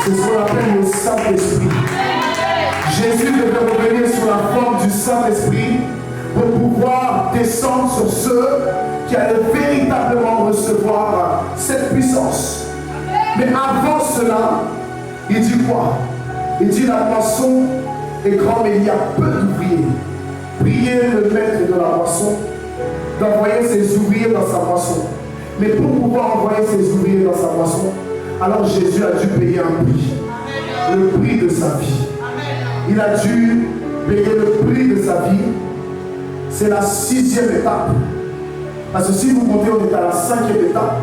C'est ce qu'on appelle le Saint-Esprit. Jésus devait revenir sous la forme du Saint-Esprit pour pouvoir descendre sur ceux qui allaient véritablement recevoir cette puissance. Mais avant cela, il dit quoi? Il dit la moisson est grande mais il y a peu d'ouvriers. Priez le maître de la moisson d'envoyer ses ouvriers dans sa moisson. Mais pour pouvoir envoyer ses ouvriers dans sa moisson, alors Jésus a dû payer un prix. Le prix de sa vie. Il a dû payer le prix de sa vie. C'est la 6e étape. Parce que si vous comptez, on est à la 5e étape.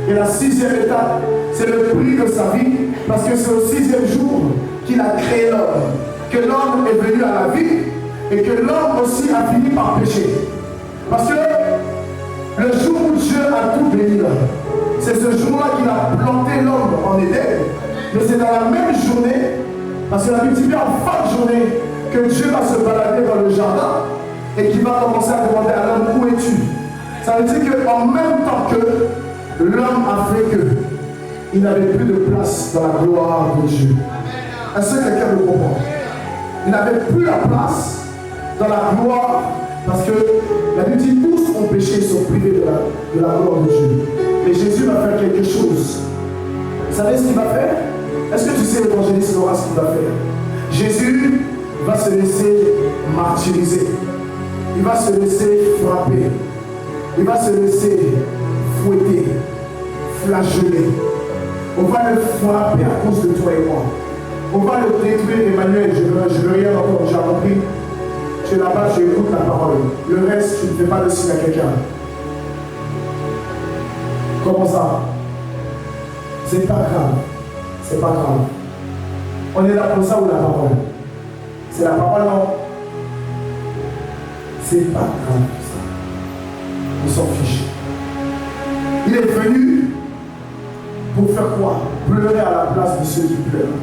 Et la 6e étape, c'est le prix de sa vie. Parce que c'est au 6e jour qu'il a créé l'homme. Que l'homme est venu à la vie. Et que l'homme aussi a fini par pécher. Parce que le jour où Dieu a tout béni, c'est ce jour-là qu'il a planté l'homme en Éden. Mais c'est dans la même journée, parce que la Bible dit bien en fin de journée, que Dieu va se balader dans le jardin et qu'il va commencer à demander à l'homme, où es-tu? Ça veut dire qu'en même temps que l'homme a fait que, il n'avait plus de place dans la gloire de Dieu. Est-ce que quelqu'un le comprend? Il n'avait plus la place dans la gloire, parce que la Bible dit tous ont péché, sont privés de la gloire de Dieu. Et Jésus va faire quelque chose. Vous savez ce qu'il va faire? Est-ce que tu sais, l'évangéliste Laura, ce qu'il va faire? Jésus va se laisser martyriser. Il va se laisser frapper. Il va se laisser fouetter, flageller. On va le frapper à cause de toi et moi. On va le détruire, Emmanuel. Je ne veux rien entendre, j'ai compris. Tu es là-bas, tu écoutes la parole. Le reste, tu ne fais pas de signe à quelqu'un. Comment ça? C'est pas grave. C'est pas grave. On est là pour ça ou la parole? C'est la parole, non? C'est pas grave ça. On s'en fiche. Il est venu pour faire quoi? Pleurer à la place de ceux qui pleurent.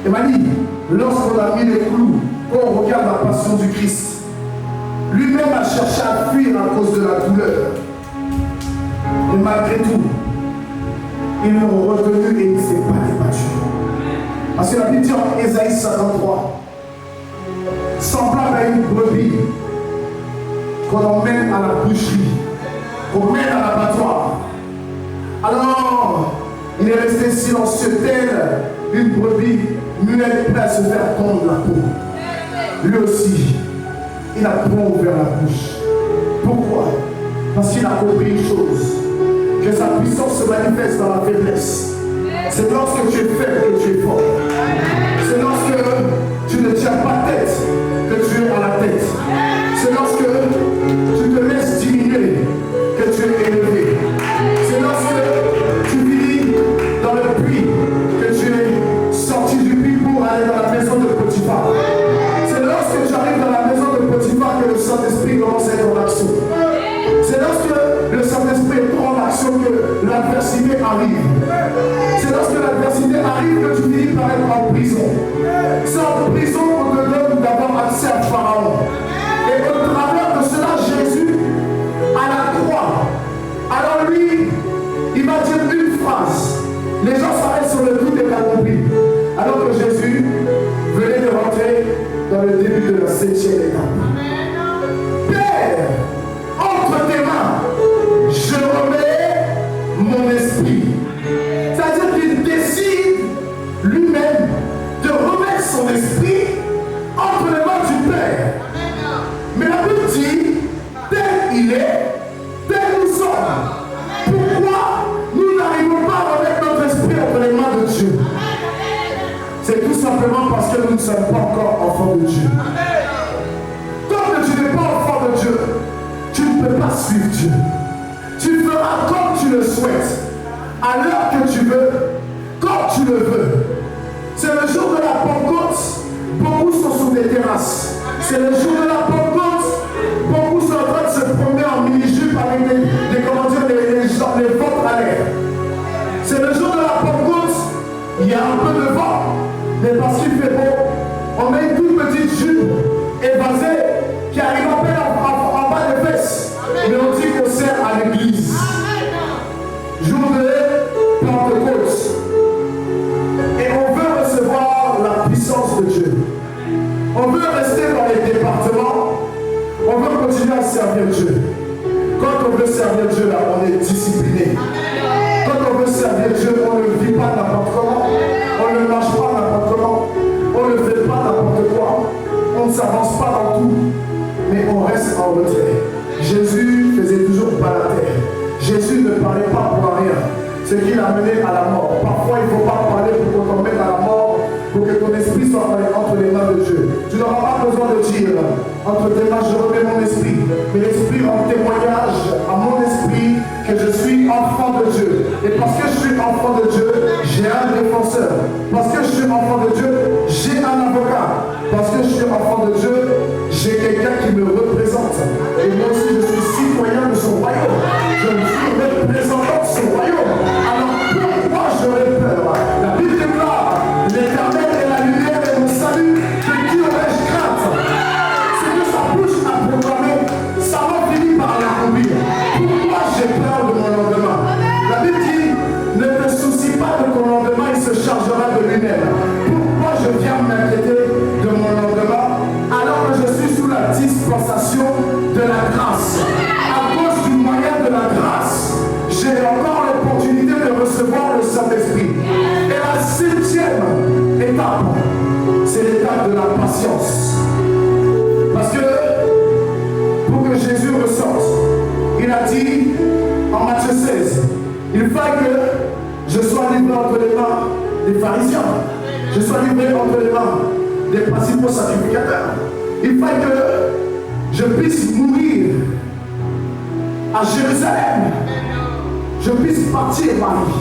Et m'a dit, lorsqu'on a mis les clous, quand on regarde la passion du Christ, lui-même a cherché à fuir à cause de la douleur. Et malgré tout, ils l'ont retenu et il ne s'est pas débattu. Parce que la Bible dit en Ésaïe 53, semblable à une brebis qu'on emmène à la boucherie, qu'on mène à l'abattoir. Alors, il est resté silencieux tel une brebis muette prête à se faire tondre la peau. Lui aussi, il a point ouvert la bouche. Pourquoi? Parce qu'il a compris une chose, que sa puissance se manifeste dans la faiblesse. C'est lorsque tu es faible que tu es fort. C'est lorsque tu ne tiens pas tête que tu es à la tête. C'est lorsque tu te laisses diminuer que tu es élevé. C'est lorsque tu vis dans le puits que tu es sorti du puits pour aller dans la maison de Potiphar. C'est lorsque tu arrives dans la maison de Potiphar que le Saint-Esprit commence à être en action. C'est lorsque le Saint-Esprit est en action que l'adversité arrive. C'est lorsque l'adversité arrive que tu finis par être en prison. C'est en prison qu'on te donne d'avoir accès à Pharaon. Et au travers de cela, Jésus, à la croix, alors lui, il va dire une phrase. Les gens s'arrêtent sur le tout est accompli. Alors que Jésus venait de rentrer dans le début de la 7e étape. Père, entre tes mains, je remets mon esprit. C'est-à-dire qu'il décide lui-même de remettre son esprit entre les mains du Père. Mais la Bible dit, tel il est, tel nous sommes. Pourquoi nous n'arrivons pas à remettre notre esprit entre les mains de Dieu? C'est tout simplement parce que nous ne sommes pas encore enfants de Dieu. Tant que tu n'es pas enfant de Dieu, tu ne peux pas suivre Dieu. Tu feras comme tu le souhaites, à l'heure que tu veux, quand tu le veux. C'est le jour de la Pentecôte, beaucoup sont sur des terrasses. C'est le jour de la Pentecôte, beaucoup sont en train de se promener en mini-jupe avec les ventres à l'air. C'est le jour de la Pentecôte, il y a un peu de vent, mais parce qu'il fait beau, on met une toute petite jupe évasée qui arrive à peine en bas des fesses. Mais on dit qu'on sert à l'église. Jour de Pentecôte. Et on veut recevoir la puissance de Dieu. On veut rester dans les départements. On veut continuer à servir Dieu. Quand on veut servir Dieu, là, on est discipliné. Quand on veut servir Dieu, on ne vit pas n'importe comment. On ne marche pas n'importe comment. On ne fait pas n'importe quoi. On ne s'avance pas dans tout. Mais on reste en retrait. Jésus ce qui l'a mené à la mort. Parfois, il ne faut pas parler pour qu'on t'emmène à la mort, pour que ton esprit soit entre les mains de Dieu. Tu n'auras pas besoin de dire, entre tes mains, je remets mon esprit. Mais l'esprit rend témoignage à mon esprit que je suis enfant de Dieu. Et parce que je suis enfant de Dieu, j'ai un défenseur. Parce que je suis enfant de Dieu, j'ai un avocat. Parce que je suis enfant de Dieu, j'ai quelqu'un qui me représente. Et moi aussi, je suis citoyen de son royaume. Je suis représentant de son royaume. Alors pourquoi j'aurais peur? La Bible déclare, l'Éternel est la lumière et mon salut. De qui aurais-je crainte? C'est que sa bouche a proclamé, ça va finir par l'accomplir. Pourquoi j'ai peur de mon lendemain? La Bible dit, ne te soucie pas de ton lendemain, il se chargera de lui-même. Pourquoi je viens m'inquiéter de mon lendemain alors que je suis sous la dispensation de la grâce? À cause du moyen de la grâce, j'ai encore l'opportunité de recevoir le Saint-Esprit. Et la 7e étape, c'est l'étape de la patience. Parce que pour que Jésus ressorte, il a dit en Matthieu 16, il faille que je sois livré entre les mains des pharisiens, je sois livré entre les mains des principaux sacrificateurs. Il faille que je puisse mourir à Jérusalem, je puisse partir Marie,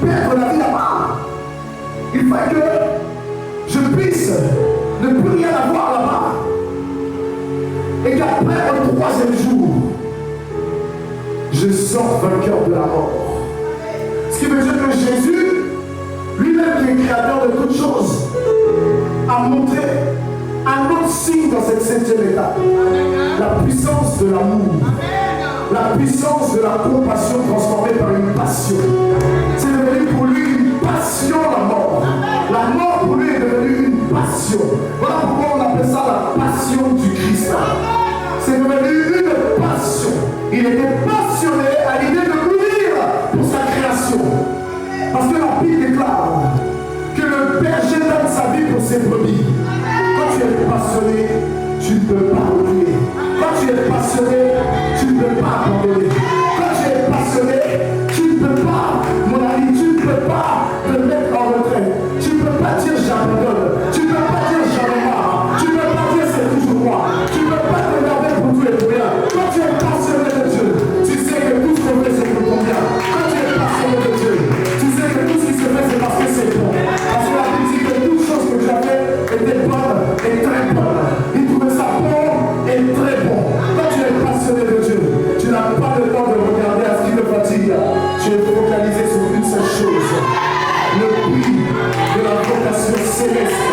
perdre la vie là-bas. Il faille que je puisse ne plus rien avoir là-bas. Et qu'après le 3e jour, je sors vainqueur de la mort. Ce qui veut dire que Jésus, lui-même qui est créateur de toutes choses, a montré un autre signe dans cette 7e étape. La puissance de l'amour. La puissance de la compassion transformée par une passion. C'est devenu pour lui une passion, la mort. La mort pour lui est devenue une passion. Voilà pourquoi on appelle ça la passion du Christ. C'est devenu une passion. Il était passionné à l'idée de mourir pour sa création. Parce que la Bible déclare que le berger donne sa vie pour ses brebis. Quand tu es passionné, tu ne peux pas oublier. Quand tu es passionné, tu ne peux pas abandonner. Quand tu es passionné, tu ne peux pas, mon ami, tu ne peux pas te mettre en retrait. Tu ne peux pas dire j'abandonne. Tu ne peux pas dire j'en ai marre. Tu ne peux pas dire c'est toujours moi. Tu ne peux pas te garder pour tout et pour rien. Quand tu es passionné de Dieu, tu sais que tout ce qu'on fait c'est pour ton bien. Quand tu es passionné de Dieu, tu sais que tout ce qui se fait c'est parce que c'est bon. Parce que la Bible dit que toute chose que tu as fait était bonne et très bonne. Il trouvait ça bon et très bon. Quand tu es passionné de Dieu, tu n'as pas le temps de regarder à ce qui te fatigue. Tu es focalisé sur une seule chose. Le prix de la vocation céleste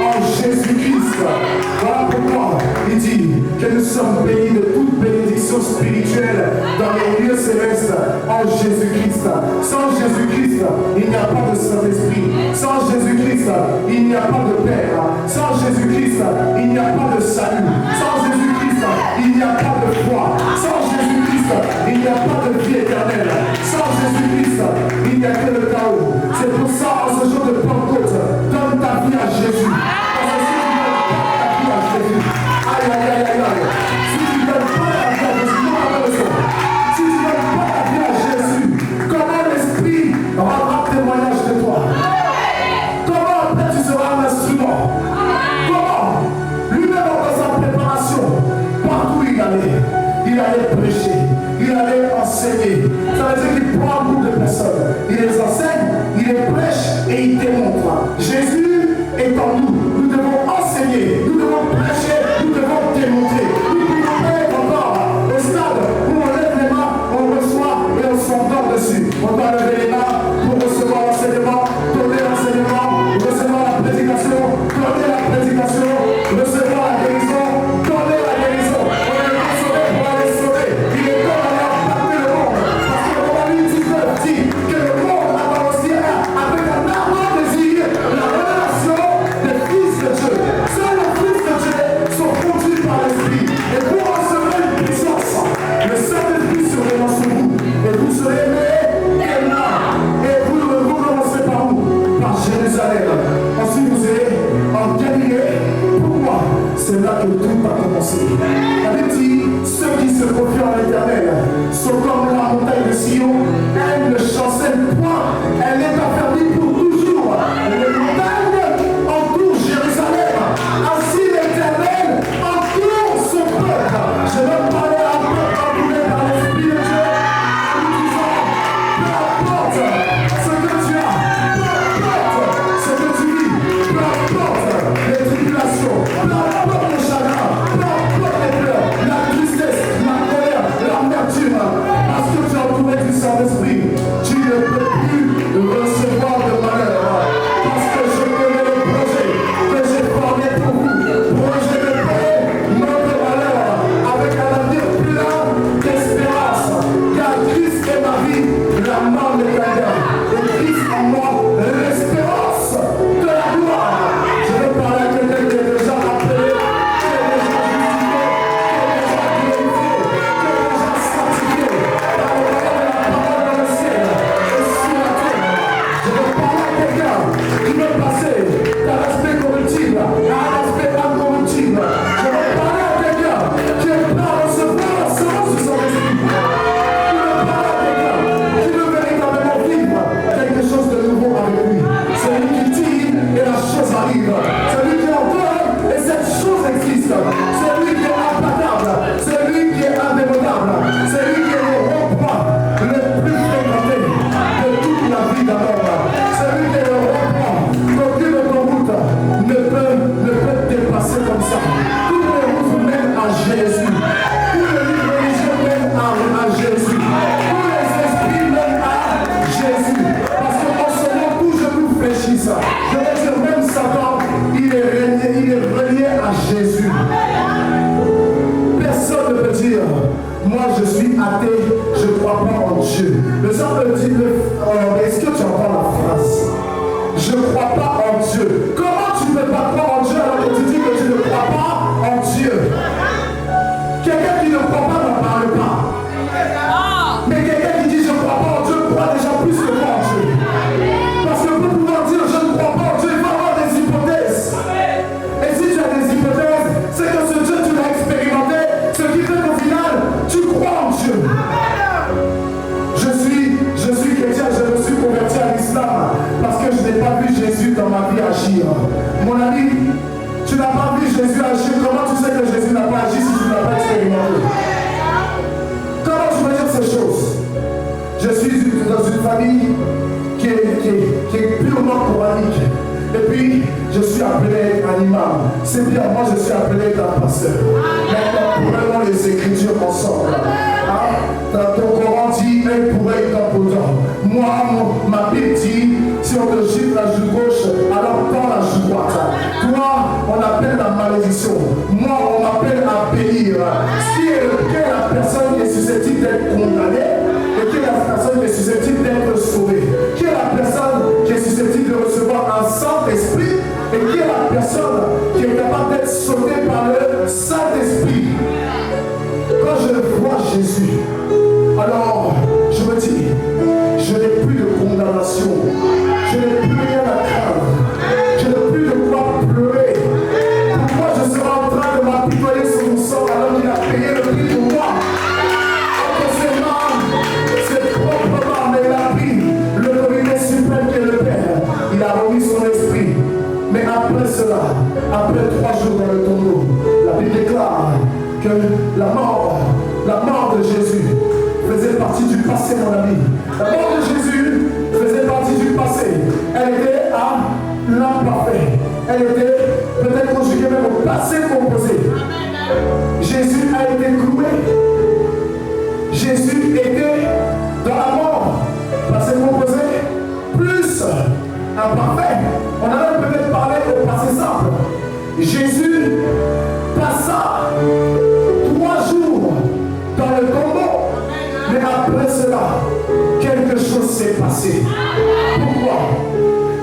en Jésus-Christ. Voilà pourquoi il dit que nous sommes bénis de toute bénédiction spirituelle dans les lieux célestes en Jésus-Christ. Sans Jésus-Christ, il n'y a pas de Saint-Esprit. Sans Jésus-Christ, il n'y a pas de Père. Sans Jésus-Christ, il n'y a pas de salut. Sans Jésus-Christ, il n'y a pas de foi. Sans Jésus-Christ, il n'y a pas de vie éternelle. Sans Jésus-Christ, il n'y a que le chaos. C'est pour ça, en ce jour de Pentecôte, donne ta vie à Jésus. Parce que si tu ne donnes pas ta vie à Jésus, aïe, aïe, aïe, aïe, aïe. Si tu ne donnes pas ta vie à Jésus, non, attention. Si tu ne donnes pas ta vie à Jésus, comment l'Esprit rendra témoignage de toi? Comment après tu seras un instrument? Comment? Lui-même dans sa préparation, partout il allait prêcher, il allait enseigner. Ça veut dire qu'il prend un groupe de personnes, il les enseigne, il les prêche et il démontre. Jésus est en nous. Nous devons enseigner, nous devons prêcher, nous devons démontrer. Nous pouvons être encore au stade où on lève les mains, on reçoit et on s'endort dessus. On doit lever les mains pour recevoir l'enseignement, donner l'enseignement, recevoir la prédication, donner la prédication, recevoir la guérison, donner la guérison. On est pas sauvé pour aller sauver. Il est temps d'aller impacter le monde. Parce que Romains 19 dit que le monde a aussi avec un ardent désir la révélation des fils de Dieu. Seuls les fils de Dieu sont conduits par l'Esprit. Et vous recevrez une puissance. Le Saint-Esprit sera sur vous. Et vous serez aimés. Dieu. Le Seigneur me dit, est-ce que tu entends la phrase? Je ne crois pas en Dieu. Comment tu ne peux pas croire en Dieu alors que tu dis que tu ne crois pas en Dieu? Quelqu'un qui ne croit pas n'en parle pas. Mais quelqu'un qui dit je ne crois pas en Dieu croit déjà plus que moi en Dieu. Parce que pour pouvoir dire je ne crois pas en Dieu, il faut avoir des hypothèses. Et si tu as des hypothèses, c'est que ce Dieu tu l'as expérimenté, ce qui fait qu'au final, tu crois en Dieu. Je suis chrétien, je me suis converti à l'islam parce que je n'ai pas vu Jésus dans ma vie agir. Mon ami, tu n'as pas vu Jésus agir. Comment tu sais que Jésus n'a pas agi si tu ne l'as pas expérimenté? Comment tu peux dire ces choses? Je suis dans une famille qui est purement coranique. Et puis, je suis appelé un imam. C'est bien, moi je suis appelé un pasteur. Maintenant, prenons les Écritures ensemble. Dans ton Coran dit, œil pour œil, dent pour dent. Moi, ma Bible dit, si on te gifle la joue gauche, alors tends la joue droite. Toi, on appelle la malédiction. Moi, on m'appelle à bénir. Qui est la personne qui est susceptible d'être condamnée? Et qui est la personne qui est susceptible d'être sauvée? Qui est la personne qui est susceptible de recevoir un Saint-Esprit? Et qui est la personne qui est capable d'être sauvée par le Saint-Esprit? Quand je vois Jésus, alors je me dis, je n'ai plus de condamnation, je n'ai plus rien à craindre, je n'ai plus de quoi pleurer. Pourquoi je serai en train de m'apitoyer sur mon sang alors qu'il a payé le prix pour moi? Entre ses mains, ses propres mains, mais il a pris l'autorité suprême qui est le Père. Il a remis son esprit. Mais après cela, après 3 jours dans le tombeau, la Bible déclare que la mort de Jésus faisait partie du passé, mon ami. La mort de Jésus faisait partie du passé. Elle était à l'imparfait. Elle était peut-être conjuguée même au passé composé. Jésus a été cloué. Jésus était dans la mort. Passé composé, plus imparfait. On a même peut-être parlé au passé simple. Jésus passa 3 jours dans le tombeau. Mais après cela, quelque chose s'est passé. Pourquoi?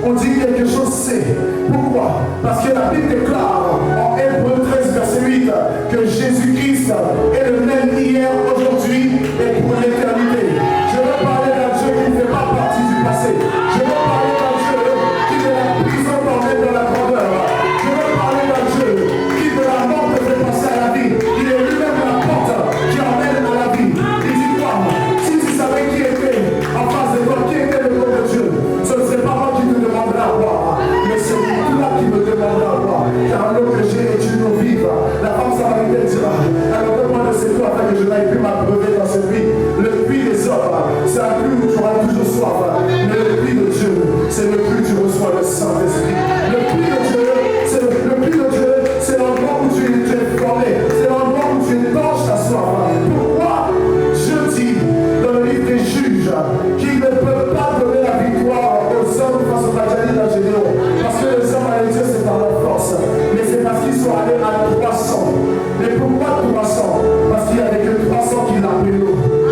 On dit quelque chose c'est. Pourquoi? Parce que la Bible déclare en Hébreux 13, verset 8 que Jésus-Christ est le même hier, aujourd'hui et pour l'éternité. Je veux parler d'un Dieu qui ne fait pas partie du passé. Je veux parler d'un Dieu qui de la prison t'emmène dans la grandeur. Je veux parler d'un Dieu qui de la mort te fait passer à la vie. Il est lui-même la porte qui emmène à la vie. Il dit quoi? Si tu savais qui était en face de toi, qui était le nom de Dieu, ce ne serait pas moi qui te demanderai à boire, mais c'est toi qui me demanderas à boire. Car l'eau que j'ai est une eau vive. La femme samaritaine dira, alors donne-moi de cette eau afin que je n'aille plus m'abreuver dans cette vie. Le puits des hommes, c'est un puits où tu auras toujours soif. Mais le puits de Dieu, c'est le puits où tu reçois le Saint-Esprit. Le puits de Dieu, c'est l'endroit où tu es formé. C'est l'endroit où tu étanches ta soif. Pourquoi Dieu dit dans le livre des Juges qu'il ne peut pas donner la victoire aux hommes face au Madianite à Gédéon? Parce que les hommes à Dieu, c'est par leur force. Mais c'est parce qu'ils sont allés à 300. Mais pourquoi 300? Parce qu'il n'y avait que 300 qui l'appelaient.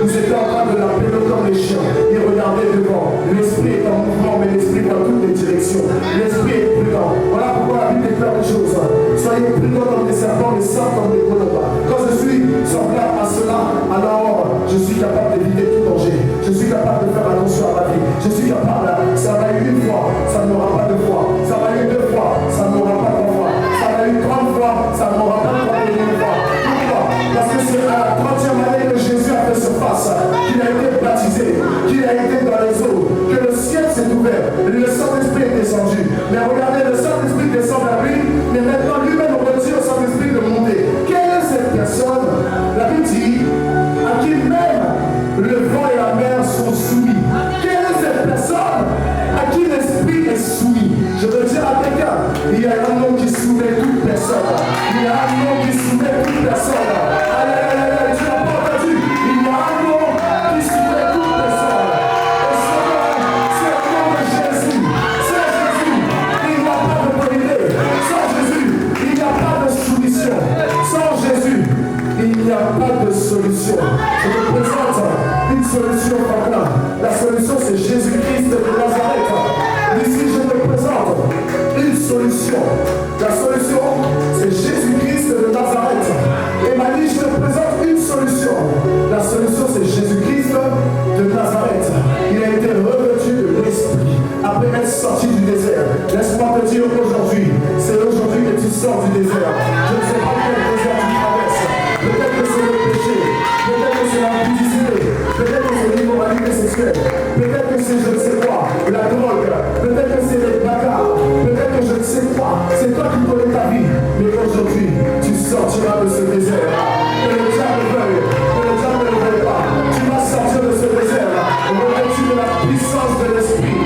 Ils étaient en train de l'appeler comme les chiens. Ils regardaient devant. L'esprit est en mouvement, mais l'esprit dans toutes les directions. L'esprit est prudent. Voilà pourquoi la Bible déclare une chose. Soyez prudents comme des serpents, mais saints comme des colomбes. Quand je suis semblable à cela, alors je suis capable d'éviter tout danger. Je suis capable de faire attention à ma vie. Je suis capable. Ça m'a eu 1 fois, ça n'aura pas 2 fois. Ça m'a eu 2 fois, ça n'aura pas 3 fois. Ça m'a eu 30 fois, ça n'aura pas 31 fois. Pourquoi? Parce que c'est à la 30e année que Jésus a fait surface, qu'il a été baptisé, qu'il a été dans les eaux, que le ciel s'est ouvert, le Saint-Esprit est descendu. Mais regardez, le Saint-Esprit descend vers lui, mais maintenant lui-même on retire au Saint-Esprit de monter. Quelle est cette personne? La Bible dit, à qui même le vent et la mer sont soumis. Quelle est cette personne à qui l'Esprit est soumis? Je veux dire à quelqu'un, il y a un nom qui soumet toute personne. Il y a un nom qui soumet toute personne. Allez, tu n'as pas entendu. Il y a un nom qui soumet toute personne. Et ce nom, c'est le nom de Jésus. C'est Jésus. Il n'y a pas d'autorité. Sans Jésus, il n'y a pas de soumission. Sans Jésus, il n'y a pas de solution. Je te présente une une solution maintenant. La solution, c'est Jésus-Christ de Nazareth. Ici, je te présente une solution. La solution, c'est Jésus-Christ de Nazareth. Et Mali, je te présente une solution. La solution, c'est Jésus-Christ de Nazareth. Il a été revêtu de l'Esprit après être sorti du désert. Laisse-moi te dire aujourd'hui, c'est aujourd'hui que tu sors du désert. Je ne sais pas quel désert tu traverses. Peut-être que c'est le péché, peut-être que c'est l'impudicité, peut-être que c'est l'immoralité sexuelle, peut-être que c'est je ne sais quoi, la drogue, peut-être que c'est les bagarres, peut-être que je ne sais quoi. C'est toi qui connais ta vie. Mais aujourd'hui, tu sortiras de ce désert. Que le diable veuille, que le diable ne le veuille pas. Tu vas sortir de ce désert. Revêtu de la puissance de l'Esprit.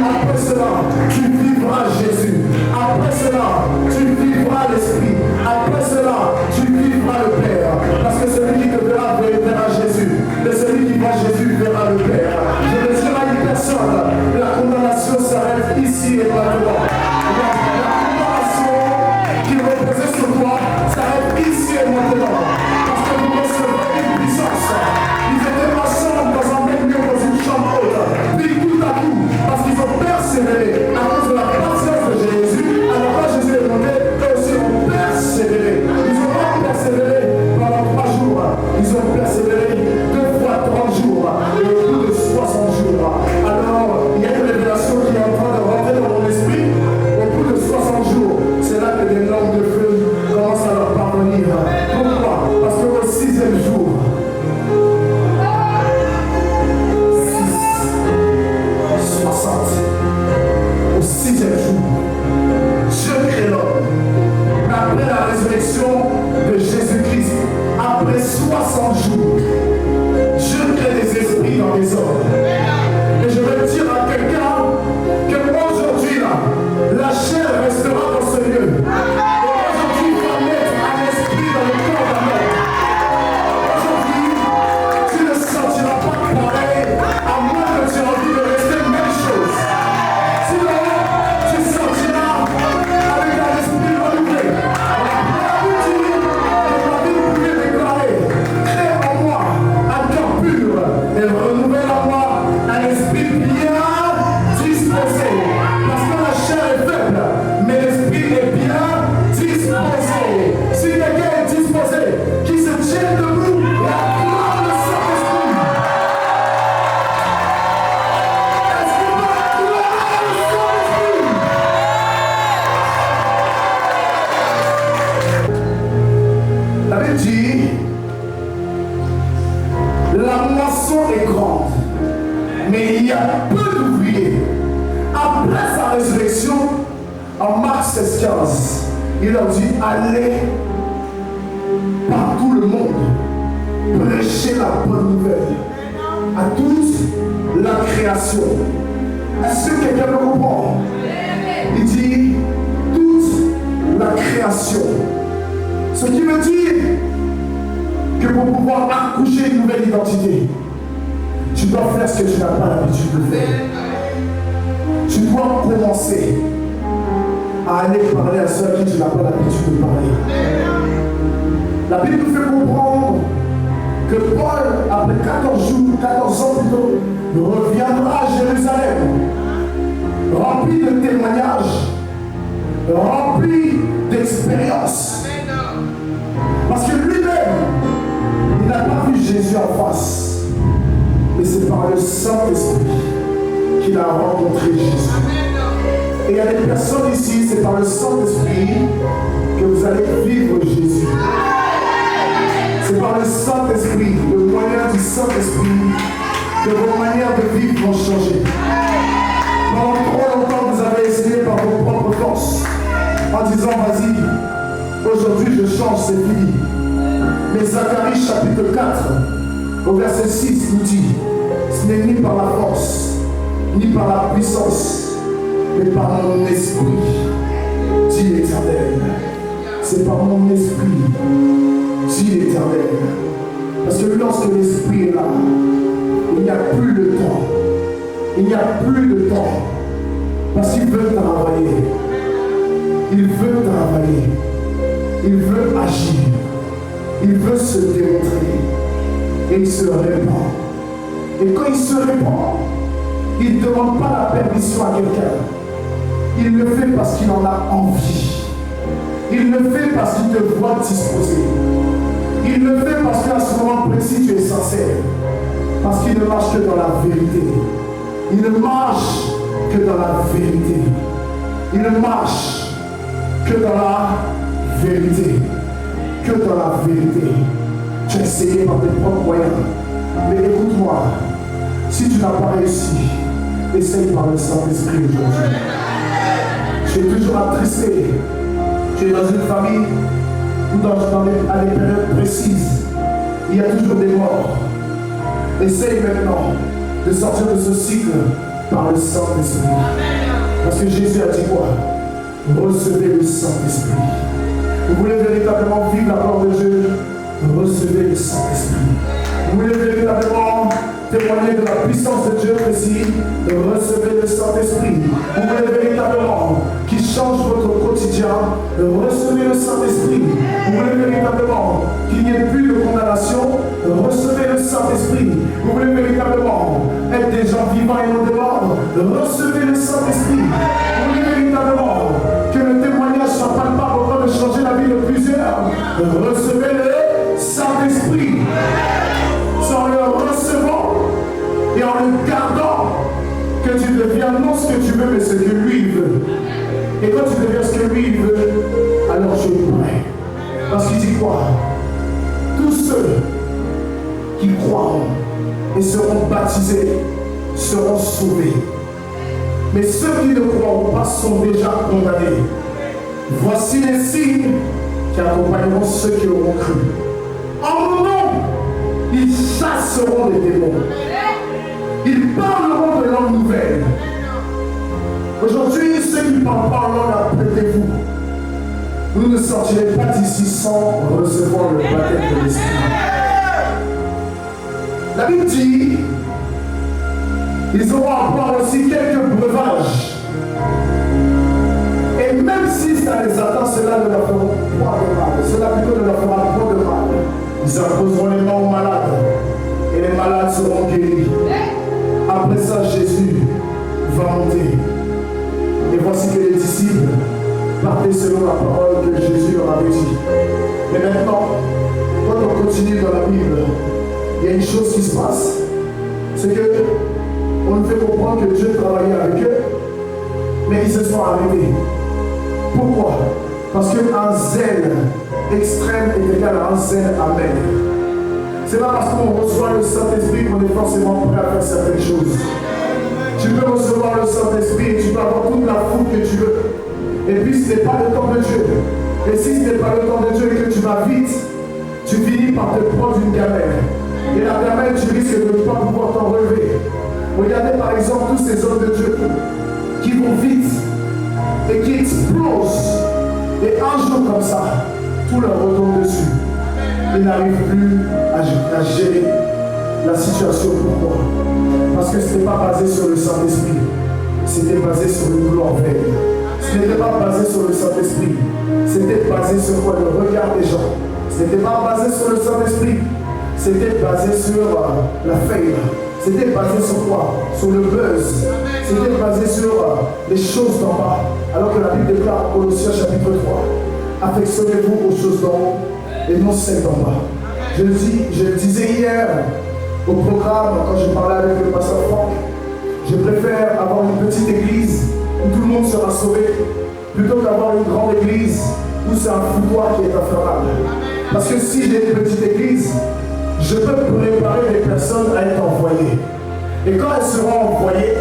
Après cela, tu vivras Jésus. Après cela, tu vivras l'Esprit. Après cela, tu vivras le Père. Parce que celui qui te verra Jésus. Et celui qui voit Jésus verra le Père. Je ne dis à une personne, la condamnation s'arrête ici et maintenant. La condamnation qui repose sur toi s'arrête ici et maintenant. Parce que vous recevrez une puissance. Ils étaient ensemble dans un même lieu, dans une chambre haute. Puis tout à coup, parce qu'ils ont persévéré à cause de la patience de Jésus, alors quand Jésus est monté, eux aussi ont persévéré. Ils ont pas persévéré pendant 3 jours. Ils ont persévéré 2 fois 30 jours. Et au bout de 60 jours. Alors, il y a une révélation qui est en train de rentrer dans mon esprit. Au bout de 60 jours, c'est là que des langues de feu commencent à leur parvenir. Pourquoi? Parce qu'au 6e jour, 60. Au 6e jour, Dieu crée l'homme. Après la résurrection de Jésus-Christ, après 60 jours, Dieu crée des esprits dans les hommes. Et je vais dire à quelqu'un qu'aujourd'hui, la chair restera dans ce lieu. Et aujourd'hui, il va mettre un esprit dans le corps d'un homme. Aujourd'hui, tu ne sentiras pas pareil, à moins que tu aies envie de rester même chose. Sinon, tu sortiras avec un esprit renouvelé. La Bible pouvait déclarer, crée en moi un cœur pur et renouvelle en moi un esprit bien disposé. Parce que la chair est faible, mais l'esprit est bien disposé. Si quelqu'un est disposé, qui se tienne debout et acclame le Saint-Esprit. Est-ce qu'on va acclamer le Saint-Esprit? La Bible dit, la moisson est grande, mais il y a peu d'ouvriers. Après sa résurrection, en Marc 16:15, il leur dit, allez par tout le monde, prêchez la bonne nouvelle à toute la création. Est-ce que quelqu'un me comprend? Il dit, toute la création. Ce qui veut dire que pour pouvoir accoucher une nouvelle identité, tu dois faire ce que tu n'as pas l'habitude de faire. Tu dois commencer à aller parler à ceux à qui tu n'as pas l'habitude de parler. La Bible nous fait comprendre que Paul, après 14 ans plutôt, reviendra à Jérusalem, rempli de témoignages, rempli d'expériences. Parce que lui-même, il n'a pas vu Jésus en face, mais c'est par le Saint-Esprit qu'il a rencontré Jésus. Et il y a des personnes ici, c'est par le Saint-Esprit que vous allez vivre Jésus. C'est par le Saint-Esprit, le moyen du Saint-Esprit, que vos manières de vivre vont changer. Pendant trop longtemps, vous avez essayé par vos propres forces, en disant, vas-y, aujourd'hui je change, c'est fini. Mais Zacharie chapitre 4, au verset 6 nous dit, ce n'est ni par la force, ni par la puissance, mais par mon esprit, dit l'Éternel. C'est par mon esprit, dit l'Éternel. Parce que lorsque l'esprit est là, il n'y a plus de temps. Il n'y a plus de temps. Parce qu'il veut travailler. Il veut travailler. Il veut agir. Il veut se démontrer. Et il se répand. Et quand il se répand, il ne demande pas la permission à quelqu'un. Il le fait parce qu'il en a envie. Il le fait parce qu'il te voit disposer. Il le fait parce qu'à ce moment précis, tu es sincère. Parce qu'il ne marche que dans la vérité. Il ne marche que dans la vérité. Il ne marche que dans la vérité. Que dans la vérité. Tu as essayé par tes propres moyens. Mais écoute-moi, si tu n'as pas réussi, essaye par le Saint-Esprit aujourd'hui. Tu es toujours attristé. Tu es dans une famille ou à des périodes précises, il y a toujours des morts. Essaye maintenant de sortir de ce cycle par le Saint-Esprit. Parce que Jésus a dit quoi? Recevez le Saint-Esprit. Vous voulez véritablement vivre la gloire de Dieu? Recevez le Saint-Esprit. Vous voulez véritablement témoigner de la puissance de Dieu précis? Recevez le Saint-Esprit. Vous voulez véritablement qu'il change votre quotidien? Recevez le Saint-Esprit. Vous voulez véritablement qu'il n'y ait plus de condamnation? Recevez le Saint-Esprit. Vous voulez véritablement être des gens vivants et non des morts? Recevez le Saint-Esprit. Vous voulez véritablement que le témoignage soit palpable au point de changer la vie de plusieurs? Recevez le Saint-Esprit. C'est en le recevant et en le gardant que tu deviens non ce que tu veux, mais ce que lui veut. Et quand tu deviens ce que lui veut, alors je es prêt. Parce qu'il dit quoi? Tous ceux qui croiront et seront baptisés seront sauvés. Mais ceux qui ne croiront pas sont déjà condamnés. Voici les signes qui accompagneront ceux qui auront cru. En mon nom, ils chasseront les démons. Ils parleront de langues nouvelles. Aujourd'hui, ceux qui ne parlent pas en langue, apprêtez-vous. Vous ne sortirez pas d'ici sans recevoir le baptême de l'Esprit. La Bible dit, ils auront à boire aussi quelques breuvages. Et même si ça les attend, cela ne leur fera pas de mal. Cela plutôt ne leur fera pas de mal. Ils imposeront les mains aux malades. Et les malades seront guéris. Après ça, Jésus va monter. Et voici que les disciples partaient selon la parole que Jésus leur avait dit. Mais maintenant, quand on continue dans la Bible, il y a une chose qui se passe. C'est que on nous fait comprendre que Dieu travaillait avec eux, mais ils se sont arrêtés. Pourquoi? Parce qu'un zèle extrême est égal à un zèle amen. C'est pas parce qu'on reçoit le Saint-Esprit qu'on est forcément prêt à faire certaines choses. Tu peux recevoir le Saint-Esprit et tu peux avoir toute la foule que tu veux. Et puis ce n'est pas le temps de Dieu. Et si ce n'est pas le temps de Dieu et que tu vas vite, tu finis par te prendre une gamelle. Et la gamelle, tu risques de ne pas pouvoir t'en relever. Regardez par exemple tous ces hommes de Dieu qui vont vite et qui explosent. Et un jour comme ça, tout leur retombe dessus. Ils n'arrivent plus à gérer la situation. Pourquoi? Parce que ce n'était pas basé sur le Saint-Esprit. C'était basé sur une gloire vaine. Ce n'était pas basé sur le Saint-Esprit. C'était basé sur quoi? Le regard des gens. Ce n'était pas basé sur le Saint-Esprit. C'était basé sur la fame. C'était basé sur quoi? Sur le buzz. C'était basé sur les choses d'en bas. Alors que la Bible déclare, Colossiens chapitre 3, affectionnez-vous aux choses d'en haut et non celles d'en bas. Je le disais hier au programme, quand je parlais avec le pasteur Franck, je préfère avoir une petite église où tout le monde sera sauvé, plutôt qu'avoir une grande église où c'est un foutoir qui est infernal. Parce que si j'ai une petite église, je peux préparer les personnes à être envoyées. Et quand elles seront envoyées,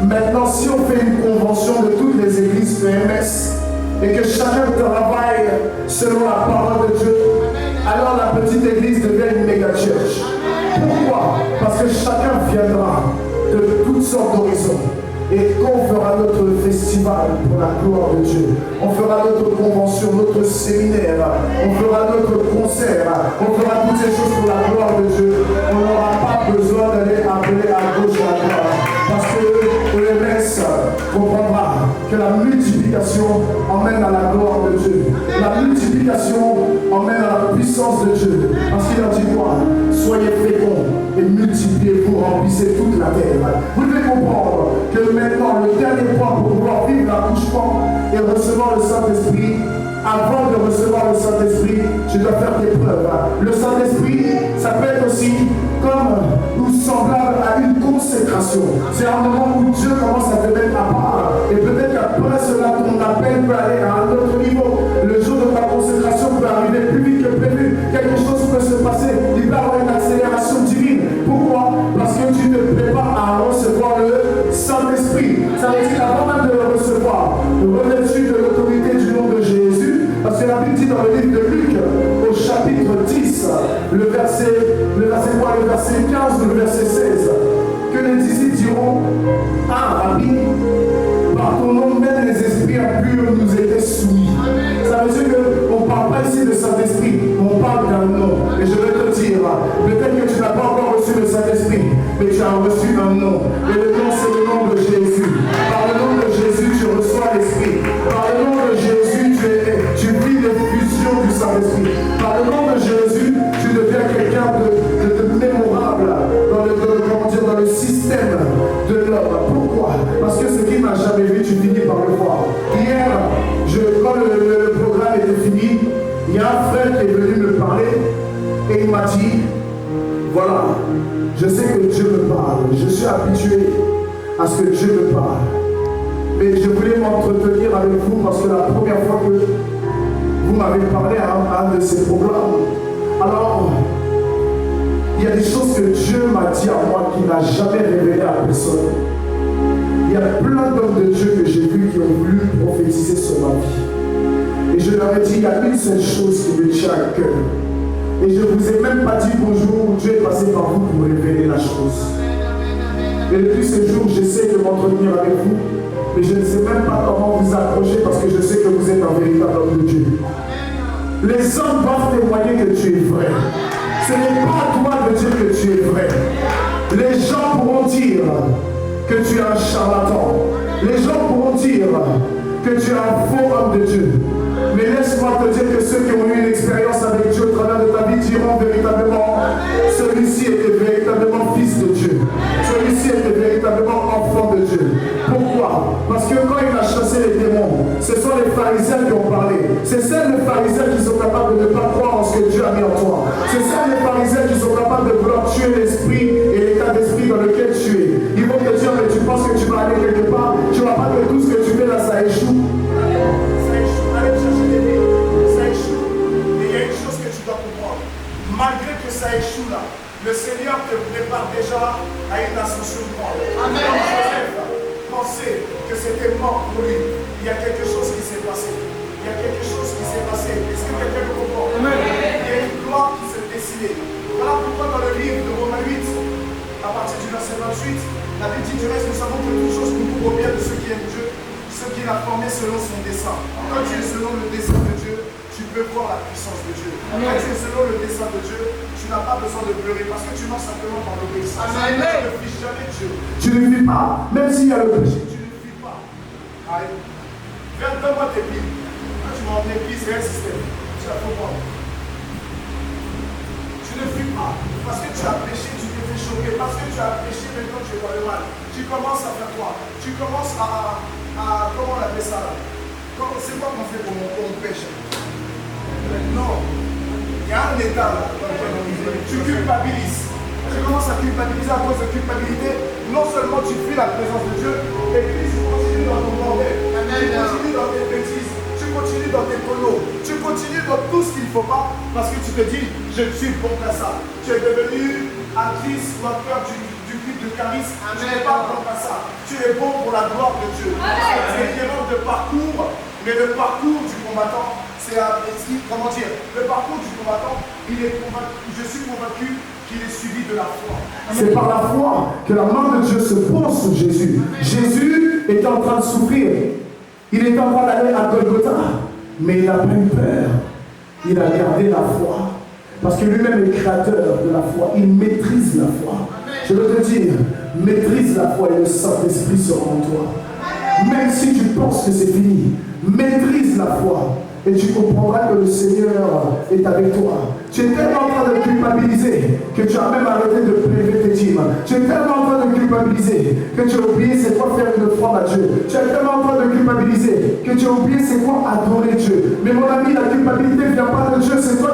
maintenant si on fait une convention de toutes les églises EMS et que chacun travaille selon la parole de Dieu, alors la petite église devient une méga church. Pourquoi? Parce que chacun viendra de toutes sortes d'horizons. Et quand on fera notre festival pour la gloire de Dieu, on fera notre convention, notre séminaire, on fera notre concert, on fera toutes ces choses pour la gloire de Dieu, on n'aura pas besoin d'aller appeler à gauche et à droite. Parce que l'EMS comprendra que la multiplication emmène à la gloire de Dieu. La multiplication emmène à la puissance de Dieu. Parce qu'il a dit quoi? Soyez féconds et multipliez-vous vous remplissez toute la terre. Vous devez comprendre que maintenant, le dernier point pour pouvoir vivre l'accouchement et recevoir le Saint-Esprit, avant de recevoir le Saint-Esprit, tu dois faire tes preuves. Le Saint-Esprit, ça peut être aussi comme ou semblable à une consécration. C'est un moment où Dieu commence à te mettre à part. Et peut-être qu'après cela, ton appel peut aller à un autre niveau. Le jour de ta consécration peut arriver plus vite que prévu. Quelque chose peut se passer. Il peut y avoir une accélération divine. Pourquoi? Parce que tu te prépares à recevoir le Saint-Esprit. Ça veut dire qu'avant même de le recevoir, revêtu de l'autorité du nom de Jésus, parce que la Bible dit dans le livre de Luc, au chapitre 10, le verset 15 ou le verset 16, que les disciples diront: ah, Rabbi, par ton nom même les esprits impurs nous étaient soumis. Ça veut dire qu'on ne parle pas ici de Saint-Esprit, on parle d'un nom. Et je vais te dire, peut-être que tu n'as pas encore reçu le Saint-Esprit, mais tu as reçu un nom. Et le nom, c'est le nom de Jésus. Par le nom de Jésus, tu reçois l'Esprit. Par le nom de Jésus, tu vis l'effusion du Saint-Esprit. Par le nom de Jésus, tu deviens quelqu'un de mémorable dans le système de l'homme. Pourquoi? Parce que ce qu'il n'a jamais vu, tu finis par le voir. Hier, quand le programme était fini, il y a un frère qui est venu me parler et il m'a dit: voilà, je sais que Dieu me parle, je suis habitué à ce que Dieu me parle. Mais je voulais m'entretenir avec vous parce que la première fois que vous m'avez parlé à un de ces programmes, alors il y a des choses que Dieu m'a dit à moi qui n'a jamais révélé à personne. Il y a plein d'hommes de Dieu que j'ai vus qui ont voulu prophétiser sur ma vie. Et je leur ai dit, il y a une seule chose qui me tient à cœur. Et je ne vous ai même pas dit bonjour, Dieu est passé par vous pour révéler la chose. Et depuis ce jour, j'essaie de m'entretenir avec vous, mais je ne sais même pas comment vous approcher parce que je sais que vous êtes un véritable homme de Dieu. Les hommes doivent témoigner que tu es vrai. Ce n'est pas à toi de dire que tu es vrai. Les gens pourront dire que tu es un charlatan. Les gens pourront dire que tu es un faux homme de Dieu. Mais laisse-moi te dire que ceux qui ont eu une expérience avec Dieu au travers de ta vie diront véritablement: celui-ci était véritablement fils de Dieu. Celui-ci était véritablement enfant de Dieu. Pourquoi? Parce que quand il a chassé les démons, ce sont les pharisiens qui ont parlé. C'est celles les pharisiens qui sont capables de ne pas croire en ce que Dieu a mis en toi. C'est celles les pharisiens qui sont capables de vouloir tuer l'esprit et l'état d'esprit dans lequel tu es. Ils vont te dire: mais tu penses que tu vas aller quelque part, tu ne vas pas que tout ce que tu fais là, ça échoue. Allez chercher des vies, ça échoue. Et il y a une chose que tu dois comprendre. Malgré que ça échoue là, le Seigneur te prépare déjà à une ascension grande. Amen. Joseph pensait que c'était mort pour lui. Il y a quelque chose qui s'est passé. Il y a quelque chose qui s'est passé. Est-ce que quelqu'un me comprend? Amen. Il y a une gloire qui s'est dessinée. Voilà pourquoi dans le livre de Romains 8, à partir du verset 28, la Bible dit: du reste, nous savons que toutes choses concourent au bien de ceux qui aiment Dieu, ceux qui l'a formé selon son dessein. Quand tu es selon le dessein de Dieu, tu peux voir la puissance de Dieu. Quand tu es selon le dessein de Dieu, tu n'as pas besoin de pleurer parce que tu marches simplement par l'obéissance. Tu ne fuis jamais Dieu. Tu ne fuis pas, même s'il y a le péché, tu ne fuis pas. Allez, viens, donne-moi tes piles. Quand tu m'as emmené piles, c'est un système. Tu vas comprendre. Tu ne fuis pas parce que tu as péché, tu t'es fait choquer. Parce que tu as péché, maintenant tu es dans le mal. Tu commences à faire quoi? Tu commences à comment on appelle ça là? C'est quoi qu'on fait pour on pêche? Non. Il y a un état là dans lequel on vit. Tu culpabilises. Tu commences à culpabiliser à cause de culpabilité. Non seulement tu fuis la présence de Dieu, et puis tu continues dans ton bordel. Tu continues dans tes bêtises. Tu continues dans tes colos. Tu continues dans tout ce qu'il ne faut pas parce que tu te dis: je suis bon à ça. Tu es devenu actrice ou acteur du culte de charisme. Tu n'es pas bon à ça. Tu es bon pour la gloire de Dieu. C'est une erreur de parcours, mais le parcours du combattant, c'est comment dire, le parcours du combattant, je suis convaincu qu'il est suivi de la foi. C'est par la foi que la main de Dieu se pose sur Jésus. Jésus était en train de souffrir. Il était en train d'aller à Golgotha, mais il n'a pas eu peur. Il a gardé la foi. Parce que lui-même est créateur de la foi. Il maîtrise la foi. Je veux te dire, maîtrise la foi et le Saint-Esprit sera en toi. Même si tu penses que c'est fini, maîtrise la foi. Et tu comprendras que le Seigneur est avec toi. Tu es tellement en train de culpabiliser que tu as même arrêté de prélever tes dîmes. Tu es tellement en train de culpabiliser que tu as oublié c'est quoi faire une offrande à Dieu. Tu es tellement en train de culpabiliser que tu as oublié c'est quoi adorer Dieu. Mais mon ami, la culpabilité ne vient pas de Dieu, c'est toi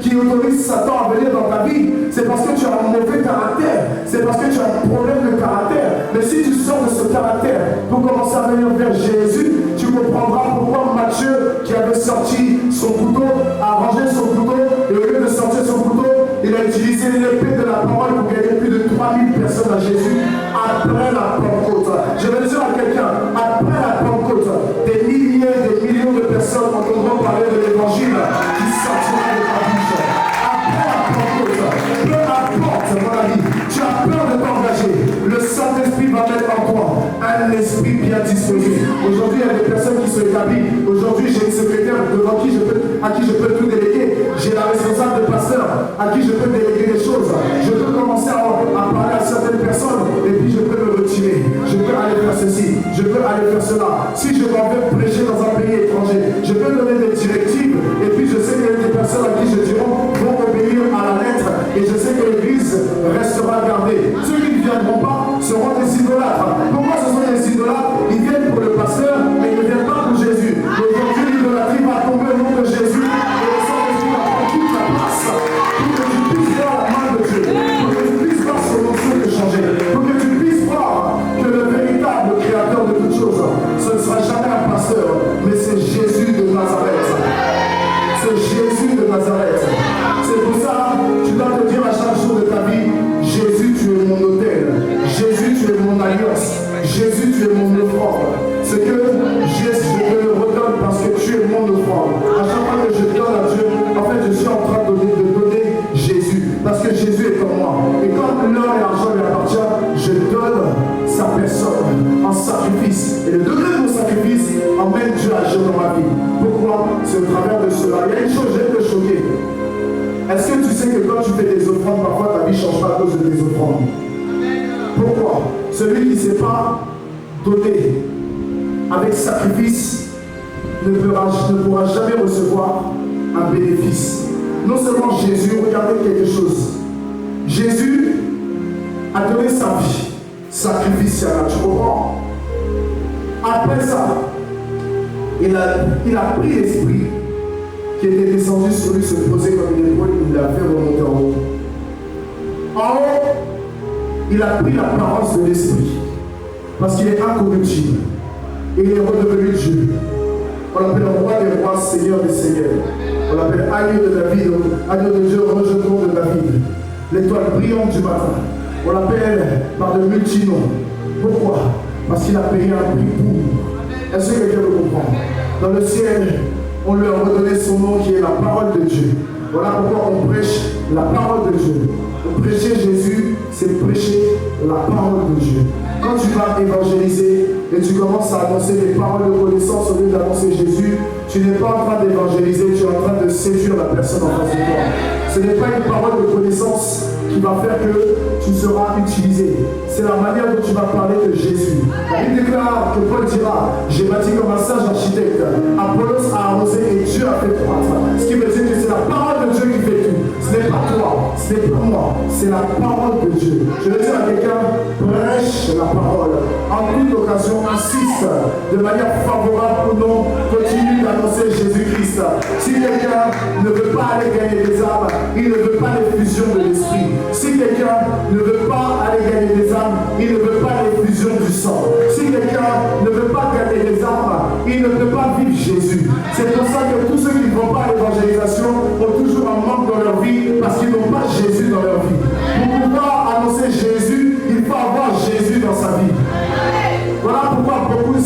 qui autorise Satan à venir dans ta vie. C'est parce que tu as un mauvais caractère. C'est parce que tu as un problème de caractère. Mais si tu sors de ce caractère pour commencer à venir vers Jésus, tu comprendras pourquoi Matthieu, qui avait sorti son couteau, a rangé son couteau, et au lieu de sortir son couteau, il a utilisé l'épée de la parole pour gagner plus de 3000 personnes à Jésus après la Pentecôte. Je vais dire à quelqu'un, après la Pentecôte, des milliers, des millions de personnes entendront parler de l'évangile qui sortira de ta bouche. Après la Pentecôte, peu importe mon ami, tu as peur de t'engager, le Saint-Esprit va mettre en toi un esprit bien disposé. Aujourd'hui, il y a des personnes qui sont établies. Aujourd'hui, j'ai une secrétaire devant à qui je peux tout déléguer. J'ai la responsable de pasteur à qui je peux déléguer des choses. Je peux commencer à parler à certaines personnes et puis je peux me retirer. Je peux aller faire ceci, je peux aller faire cela. Si je m'en vais prêcher dans un pays étranger, je peux donner des directives et puis je sais qu'il y a des personnes à qui je dirai vont obéir à la lettre et je sais que l'église restera gardée. Ceux qui ne viendront pas seront des idolâtres. Pourquoi ce sont des idolâtres? Ils viennent pour le pasteur mais ils ne viennent pas pour Jésus. Aujourd'hui, l'idolâtrie va tomber au nom de Jésus et le Saint-Esprit va prendre toute la place pour que tu puisses voir la main de Dieu, pour que tu puisses voir son onction te changer, pour que tu puisses voir que le véritable créateur de toutes choses, ce ne sera jamais un pasteur, mais c'est Jésus de Nazareth. C'est Jésus de Nazareth. C'est pour ça que tu dois te dire à chaque jour de ta vie, Jésus, tu es mon autel. Jésus, tu es mon alliance. Jésus, tu es mon offrande. Ce que je te le redonne parce que tu es mon offrande. À chaque fois que je donne à Dieu, en fait, je suis en train de donner Jésus. Parce que Jésus est en moi. Et quand l'or et l'argent lui appartient, je donne sa personne en sacrifice. Et le degré de mon sacrifice emmène Dieu à agir dans ma vie. Pourquoi? C'est au travers de cela. Il y a une chose, je vais te choquer. Est-ce que tu sais que quand tu fais des offrandes, parfois ta vie ne change pas à cause de tes offrandes? Pourquoi? Celui qui ne sait pas donner avec sacrifice ne pourra jamais recevoir un bénéfice. Non seulement Jésus, regardez quelque chose. Jésus a donné sa vie sacrificielle, tu comprends? Après ça, il a pris l'esprit qui était descendu sur lui, se posait comme une épaule, il l'a fait remonter en haut. En haut, il a pris l'apparence de l'esprit, parce qu'il est incorruptible, et il est redevenu Dieu. On l'appelle roi des rois, Seigneur des seigneurs. On l'appelle agneau de David, agneau de Dieu, rejeton de David, l'étoile brillante du matin. On l'appelle par de multi-noms. Pourquoi? Parce qu'il a payé un prix pour. Est-ce que quelqu'un le comprend? Dans le ciel, on lui a redonné son nom qui est la parole de Dieu. Voilà pourquoi on prêche la parole de Dieu. Prêcher Jésus, c'est prêcher la parole de Dieu. Quand tu vas évangéliser et tu commences à annoncer des paroles de connaissance au lieu d'annoncer Jésus, tu n'es pas en train d'évangéliser, tu es en train de séduire la personne en face de toi. Ce n'est pas une parole de connaissance qui va faire que tu seras utilisé. C'est la manière dont tu vas parler de Jésus. La Bible déclare que Paul dira, j'ai bâti comme un sage architecte, Apollos a arrosé et Dieu a fait croître. Ce qui veut dire que c'est la parole de Dieu qui fait tout. Ce n'est pas toi, ce n'est pas moi, c'est la parole de Dieu. Je veux dire à quelqu'un, prêche la parole. En toute occasion, insiste de manière favorable ou non, continue d'annoncer Jésus-Christ. Si quelqu'un ne veut pas aller gagner des âmes, il ne veut pas l'effusion de l'esprit. Si quelqu'un ne veut pas aller gagner des âmes, il ne veut pas l'effusion du sang. Si quelqu'un ne veut pas gagner des âmes, il ne peut pas vivre Jésus. C'est pour ça que tous ceux qui ne vont pas à l'évangélisation ont toujours un manque dans leur vie parce qu'ils n'ont pas Jésus dans leur vie. Pour pouvoir annoncer Jésus, il faut avoir Jésus dans sa vie. Voilà pourquoi beaucoup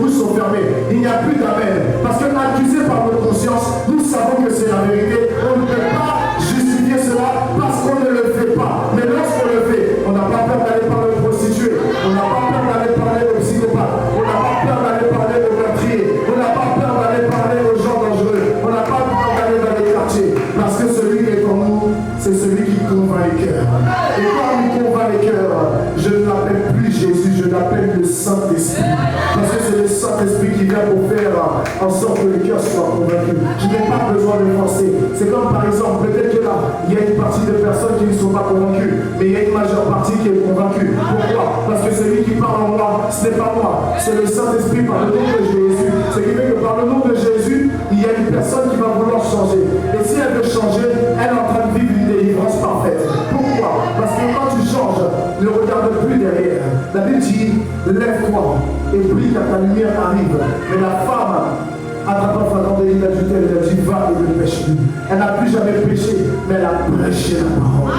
sont fermés. Il n'y a plus d'amen. Parce que accusé par notre conscience, nous savons que c'est la vérité. On ne peut pas justifier cela parce qu'on ne le fait pas. Mais lorsqu'on le fait, on n'a pas peur d'aller parler aux prostituées. On n'a pas peur d'aller parler aux psychopathes. On n'a pas peur d'aller parler aux meurtriers. On n'a pas peur d'aller parler aux gens dangereux. On n'a pas peur d'aller dans les quartiers. Parce que celui qui est en nous, c'est celui qui convainc les cœurs. Et quand il convainc les cœurs, je ne l'appelle plus Jésus, je l'appelle le Saint-Esprit. Parce que c'est le Saint-Esprit Saint-Esprit qui vient pour faire en sorte que le cœur soit convaincu. Je n'ai pas besoin de forcer. C'est comme par exemple, peut-être que là, il y a une partie de personnes qui ne sont pas convaincues, mais il y a une majeure partie qui est convaincue. Pourquoi? Parce que celui qui parle en moi, ce n'est pas moi, c'est le Saint-Esprit par le nom de Jésus. Ce qui fait que par le nom de Jésus, il y a une personne qui va vouloir changer. Et si elle veut changer, elle est en train de vivre une délivrance parfaite. Pourquoi? Parce que quand tu changes, ne regarde plus derrière. La Bible dit, lève-toi et prie car ta lumière arrive. Mais la femme, attrapant Pharaon de l'île d'adultère, elle a dit, va et ne pêche plus. Elle n'a plus jamais péché, mais elle a prêché la parole.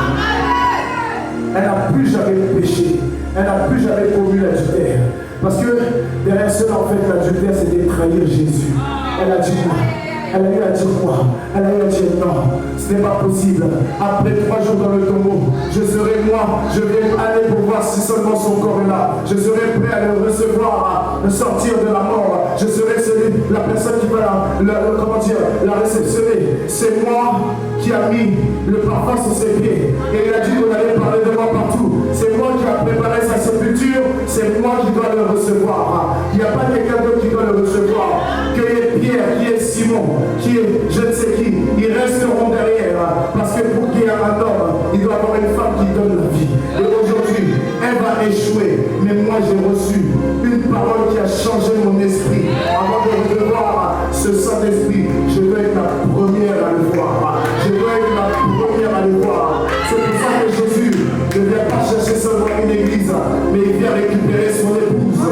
Elle n'a plus jamais péché. Elle n'a plus jamais commis l'adultère. Parce que derrière cela, en fait, l'adultère, c'était trahir Jésus. Elle a dit quoi? Elle a eu à dire quoi? Elle a eu à dire non, ce n'est pas possible. Après 3 jours dans le tombeau, je serai moi, je vais aller pour voir si seulement son corps est là. Je serai prêt à le recevoir, à le sortir de la mort. Je serai la personne qui va la réceptionner. C'est moi qui a mis le parfum sur ses pieds. Et il a dit qu'on allait parler de moi partout. C'est moi qui a préparé sa sépulture, c'est moi qui dois le recevoir. Il n'y a pas quelqu'un d'autre qui doit le recevoir. Qu'il y ait Pierre, qu'il y ait Simon, qui est je ne sais qui, ils resteront derrière, parce que pour qu'il y ait un homme, il doit y avoir une femme qui donne la vie. Et aujourd'hui, elle va échouer, mais moi j'ai reçu une parole qui a changé mon esprit. Avant de recevoir ce Saint-Esprit, je dois être la première à le voir. Je dois être la première à le voir. C'est pour ça que Jésus ne vient pas chercher seulement une église, mais il vient récupérer son épouse.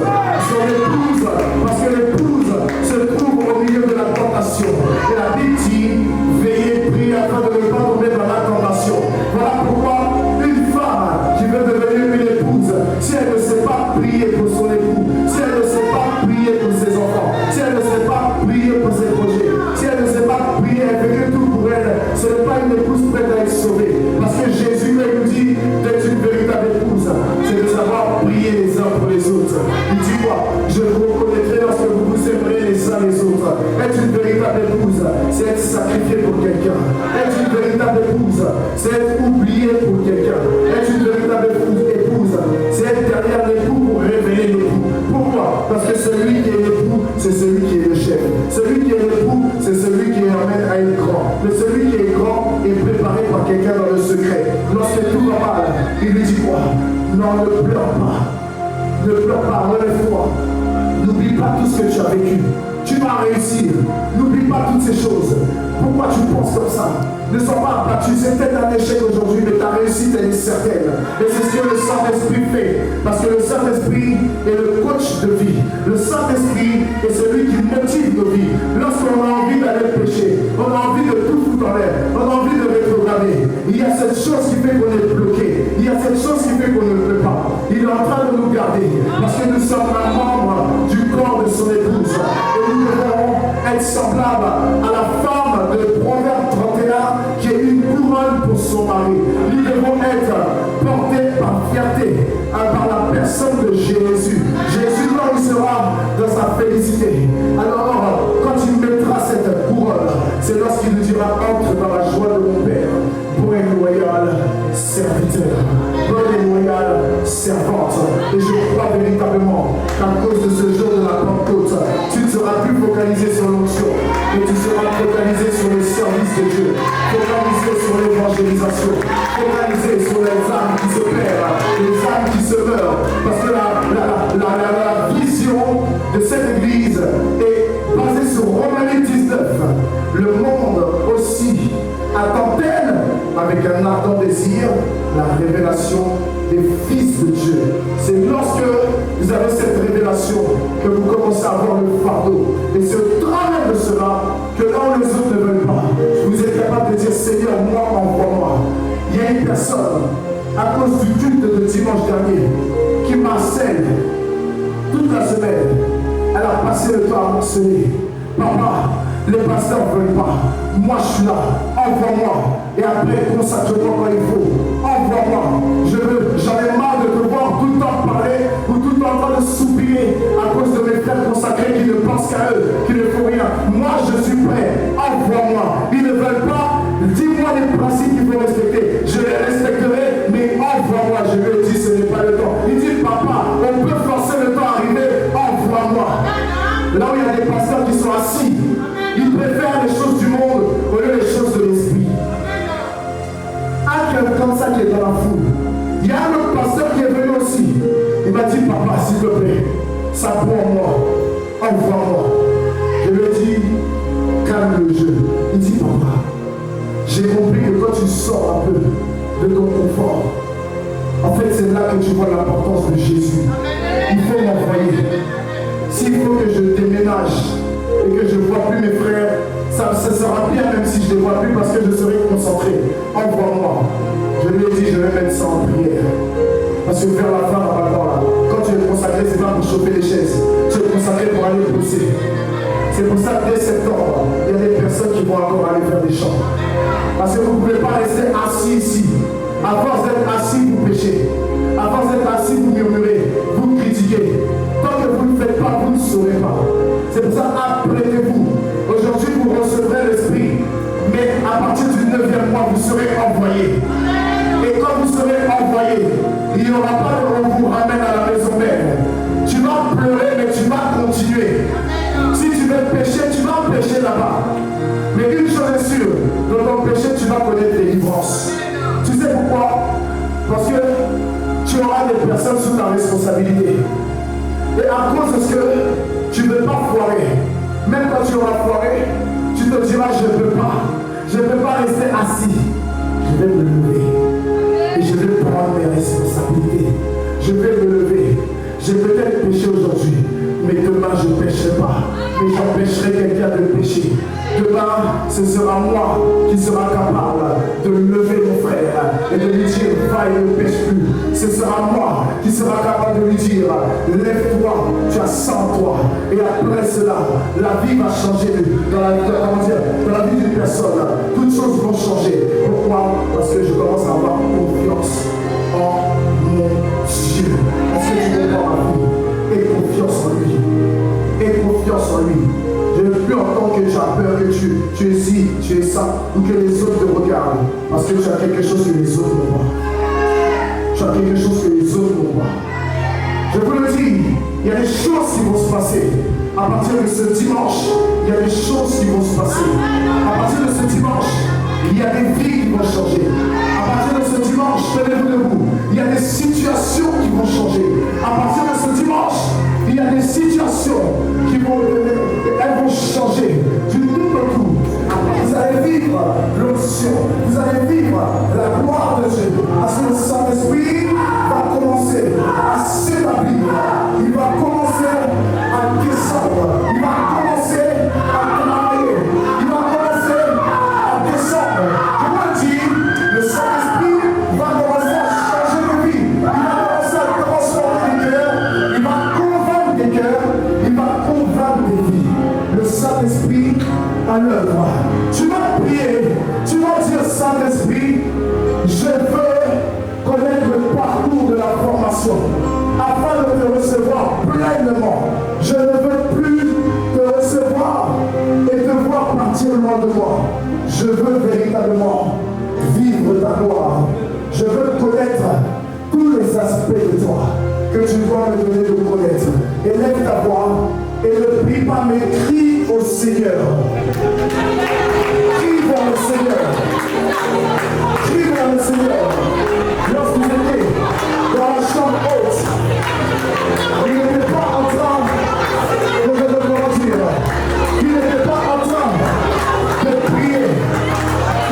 Son épouse, parce que l'épouse se trouve au milieu de la tentation. Et la Bible dit, veillez, priez afin de ne pas tomber dans la tentation. Voilà pourquoi une femme qui veut devenir une épouse, si elle ne sait pas prier pour son époux, si elle ne sait pas prier pour ses enfants, si elle ne sait pas prier pour ses projets, si elle ne sait pas prier, elle fait que tout pour elle, ce n'est pas une épouse prête à être sauvée. Parce que Jésus nous dit d'être une véritable épouse, c'est de savoir prier les uns pour les autres. Il dit quoi? Je vous reconnaîtrai lorsque vous vous aimerez les uns les autres. Être une véritable épouse, c'est être sacrifié pour quelqu'un. Être une véritable épouse, c'est être oublié pour quelqu'un. Être une véritable épouse, c'est être derrière l'époux pour révéler l'époux. Pourquoi? Parce que celui qui est l'époux, c'est celui qui est le chef. Celui qui est l'époux, c'est celui qui emmène à être grand. Mais celui qui est grand est préparé par quelqu'un dans le secret. Lorsque tout va mal, il lui dit quoi? Non, ne pleure pas. Ne pleure pas, relève-toi. N'oublie pas tout ce que tu as vécu. Tu vas réussir. N'oublie pas toutes ces choses. Pourquoi tu penses comme ça? Ne sois pas abattu. C'est peut-être un échec aujourd'hui, mais ta réussite, elle est certaine. Et c'est ce que le Saint-Esprit fait. Parce que le Saint-Esprit est le coach de vie. Le Saint-Esprit est celui qui motive nos vies. Lorsqu'on a envie d'aller pécher, on a envie de tout foutre en l'air, on a envie de rétrograder. Il y a cette chose qui fait qu'on est bloqué. Il y a cette chose qui fait qu'on ne peut pas. Il est en train de nous garder. Parce que nous sommes un membre du corps de son épouse. Et nous devons être semblables à la femme de Proverbe 31 qui est une couronne pour son mari. Nous devons être portés par fierté par la personne de Jésus. Jésus, quand il sera dans sa félicité, alors quand il mettra cette couronne, c'est lorsqu'il nous dira entre dans la joie de mon Père. Bon et loyal serviteur, bonne et loyale servante. Et je crois véritablement qu'à cause de ce jour de la Pentecôte, tu ne seras plus focalisé sur l'onction, mais tu seras focalisé sur le service de Dieu, focalisé sur l'évangélisation, focalisé sur les âmes qui se perdent, les âmes qui se meurent. Parce que la vision de cette église est basée sur Romains 19. Le monde aussi attend-elle avec un ardent désir la révélation des fils de Dieu. C'est lorsque vous avez cette révélation que vous commencez à avoir le fardeau. Et c'est au travers de cela que là où les autres ne veulent pas, vous êtes capable de dire Seigneur, moi, envoie-moi. Il y a une personne, à cause du culte de dimanche dernier, qui m'harcèle toute la semaine. Elle a passé le temps à m'harceler. Papa, les pasteurs ne veulent pas. Moi, je suis là. Envoie-moi. Et après, consacre-moi quand il faut. Envoie-moi. J'en ai marre de te voir tout le temps parler ou tout le temps en train de soupirer à cause de mes frères consacrés qui ne pensent qu'à eux, qui ne font rien. Moi, je suis prêt. Envoie-moi. Ils ne veulent pas. Dis-moi les principes qu'il faut respecter. Je les respecterai, mais envoie-moi. Je lui ai dit, ce n'est pas le temps. Il dit, papa, on peut forcer le temps à arriver. Envoie-moi. dit, papa, s'il te plaît, ça prend moi, envoie-moi. Je lui ai dit, calme le jeu. Il dit, papa, j'ai compris que quand tu sors un peu de ton confort, en fait, c'est là que tu vois l'importance de Jésus. Il faut m'envoyer. S'il faut que je déménage et que je ne vois plus mes frères, ça sera bien même si je ne les vois plus parce que je serai concentré. Envoie-moi. Je lui ai dit, je vais mettre ça en prière. Parce que vers la fin, là, quand tu es consacré, ce n'est pas pour chauffer les chaises. Tu es consacré pour aller bosser. C'est pour ça que dès septembre, il y a des personnes qui vont encore aller faire des chants. Parce que vous ne pouvez pas rester assis ici. À force d'être assis, vous péchez. À force d'être assis, vous murmurez, vous critiquez. Tant que vous ne faites pas, vous ne saurez pas. C'est pour ça, apprêtez-vous. Aujourd'hui, vous recevrez l'Esprit. Mais à partir du 9e mois, vous serez envoyé. Et quand vous serez envoyé, il n'y aura pas de on vous ramène à la maison mère. Tu vas pleurer, mais tu vas continuer. Si tu veux pécher, tu vas pécher là-bas. Mais une chose est sûre, dans ton péché, tu vas connaître délivrance. Tu sais pourquoi? Parce que tu auras des personnes sous ta responsabilité. Et à cause de ce que tu ne veux pas foirer, même quand tu auras foiré, tu te diras, je ne peux pas. Je ne peux pas rester assis. Je vais me lever. Et je vais prendre mes responsabilités. Je vais me lever. J'ai peut-être péché aujourd'hui, mais demain je ne pécherai pas. Mais j'empêcherai quelqu'un de pécher. Demain, ce sera moi qui sera capable de lever mon frère et de lui dire, va et ne pêche plus. Ce sera moi qui sera capable de lui dire, lève-toi, tu as 100 toi. Et après cela, la vie va changer dans la vie d'une personne. Toutes choses vont changer. Pourquoi? Parce que je commence à avoir confiance en mon Dieu. Est-ce que tu comprends ma vie? Et confiance en lui. Et confiance en lui. Je ne veux plus entendre que tu as peur, que tu es ci, tu es ça, ou que les autres te regardent. Parce que tu as quelque chose que les autres n'ont pas. Tu as quelque chose que les autres n'ont pas. Je vous le dis, il y a des choses qui vont se passer. À partir de ce dimanche, il y a des choses qui vont se passer. À partir de ce dimanche, il y a des vies qui vont changer. À partir de ce dimanche, tenez-vous debout. Il y a des situations qui vont changer. À partir de ce dimanche, il y a des situations qui vont changer du tout au tout. Vous allez vivre l'onction, vous allez vivre la gloire de Dieu. Parce que le Saint-Esprit va commencer à s'établir. Il va commencer à descendre. Il va commencer à travailler. Il va commencer à descendre. Je vous le dis, le Saint-Esprit va commencer à changer de vie. Il va commencer à transformer des cœurs. Il va convaincre des cœurs. Il va convaincre des vies. Le Saint-Esprit à l'œuvre. Tu vas prier. Tu vas dire, Saint-Esprit, je veux connaître le parcours de la formation afin de te recevoir pleinement. Je ne veux plus te recevoir et te voir partir loin de moi. Je veux véritablement vivre ta gloire. Je veux connaître tous les aspects de toi que tu dois me donner de connaître. Élève ta voix et ne prie pas, mais crie au Seigneur. Crie vers le Seigneur. Crie vers le Seigneur. Lorsque vous étiez dans la chambre haute, il n'était pas en train de grandir. Il n'était pas en train de prier.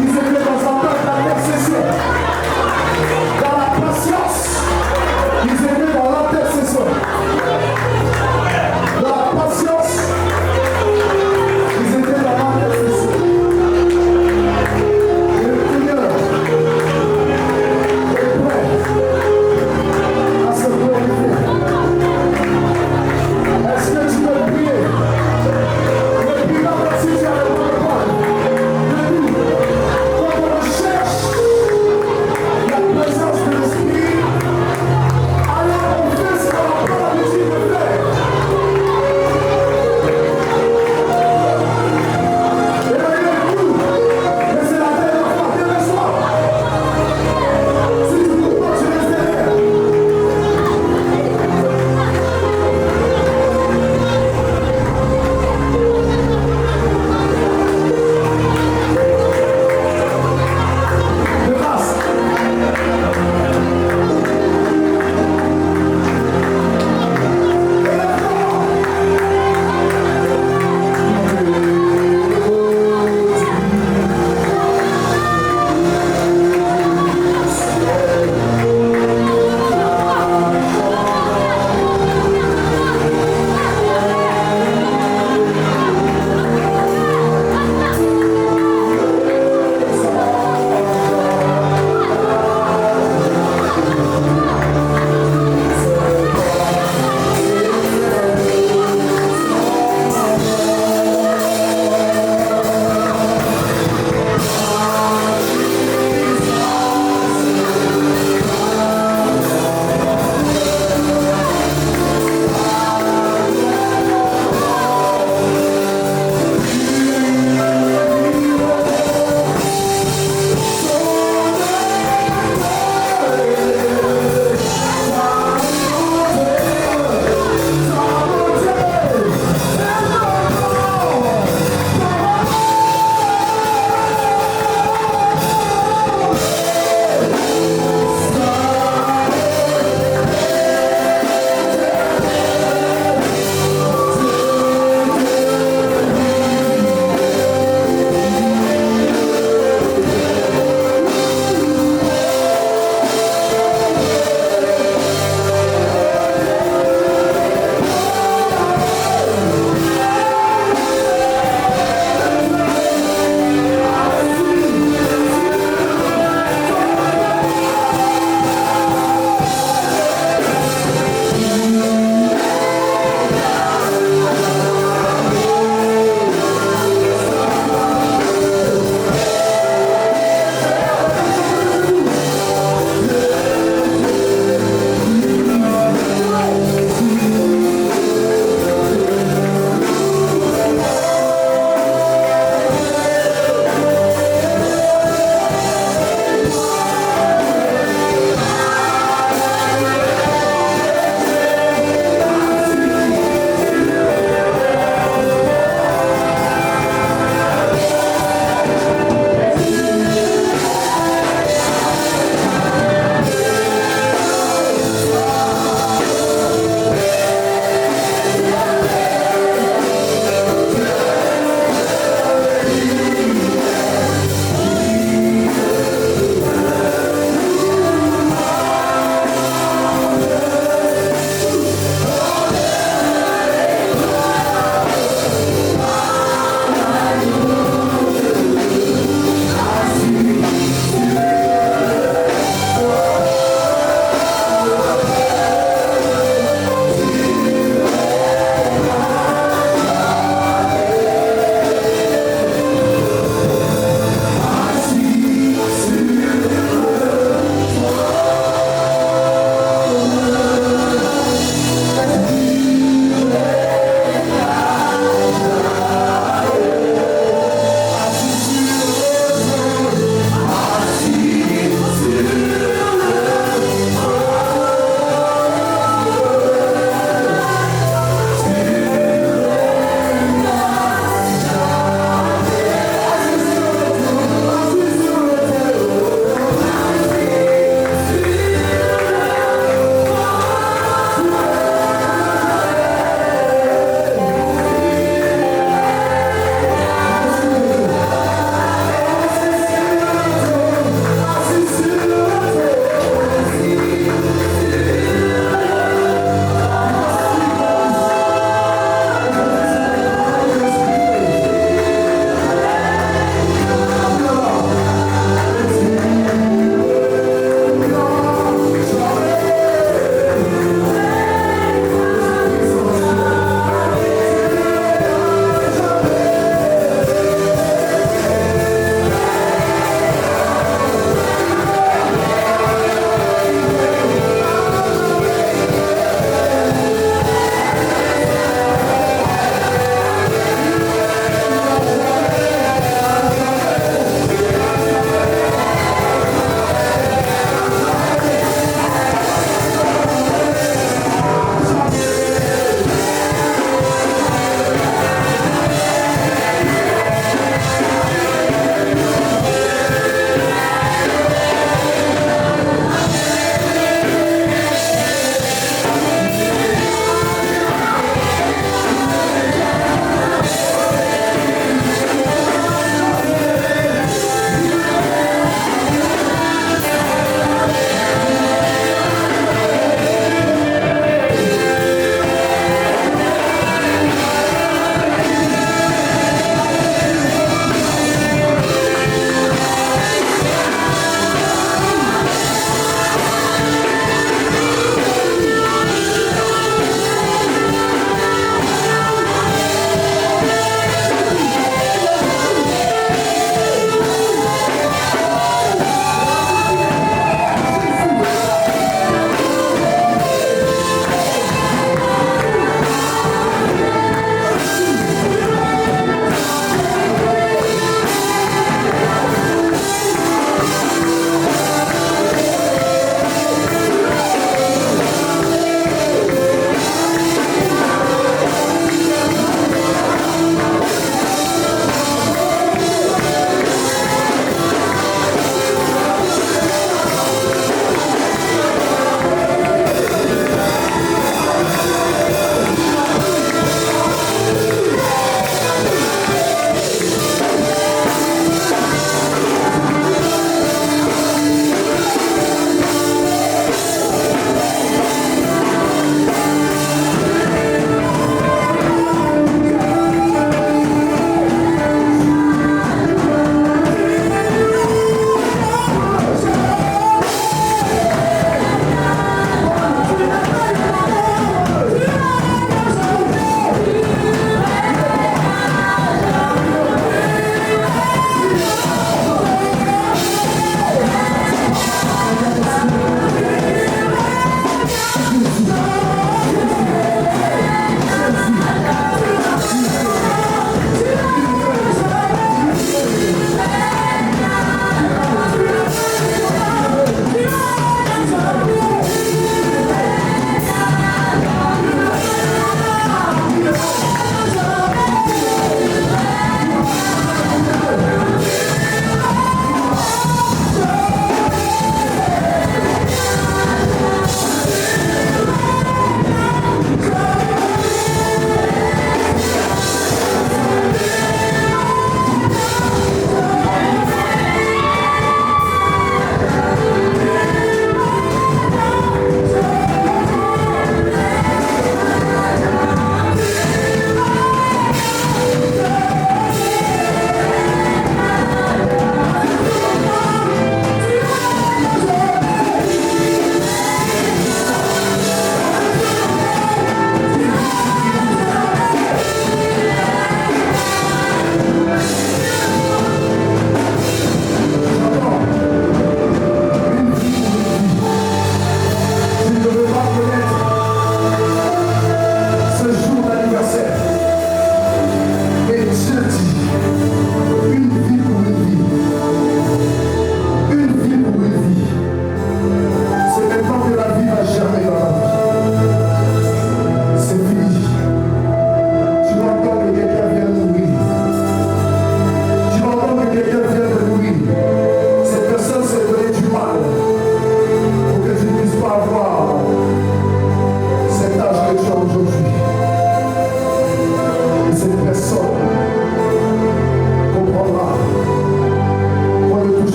Ils étaient dans un temps d'intercession. Dans la patience. Ils étaient dans l'intercession. Dans la patience. Ils étaient dans l'intercession. Et le Seigneur est prêt à se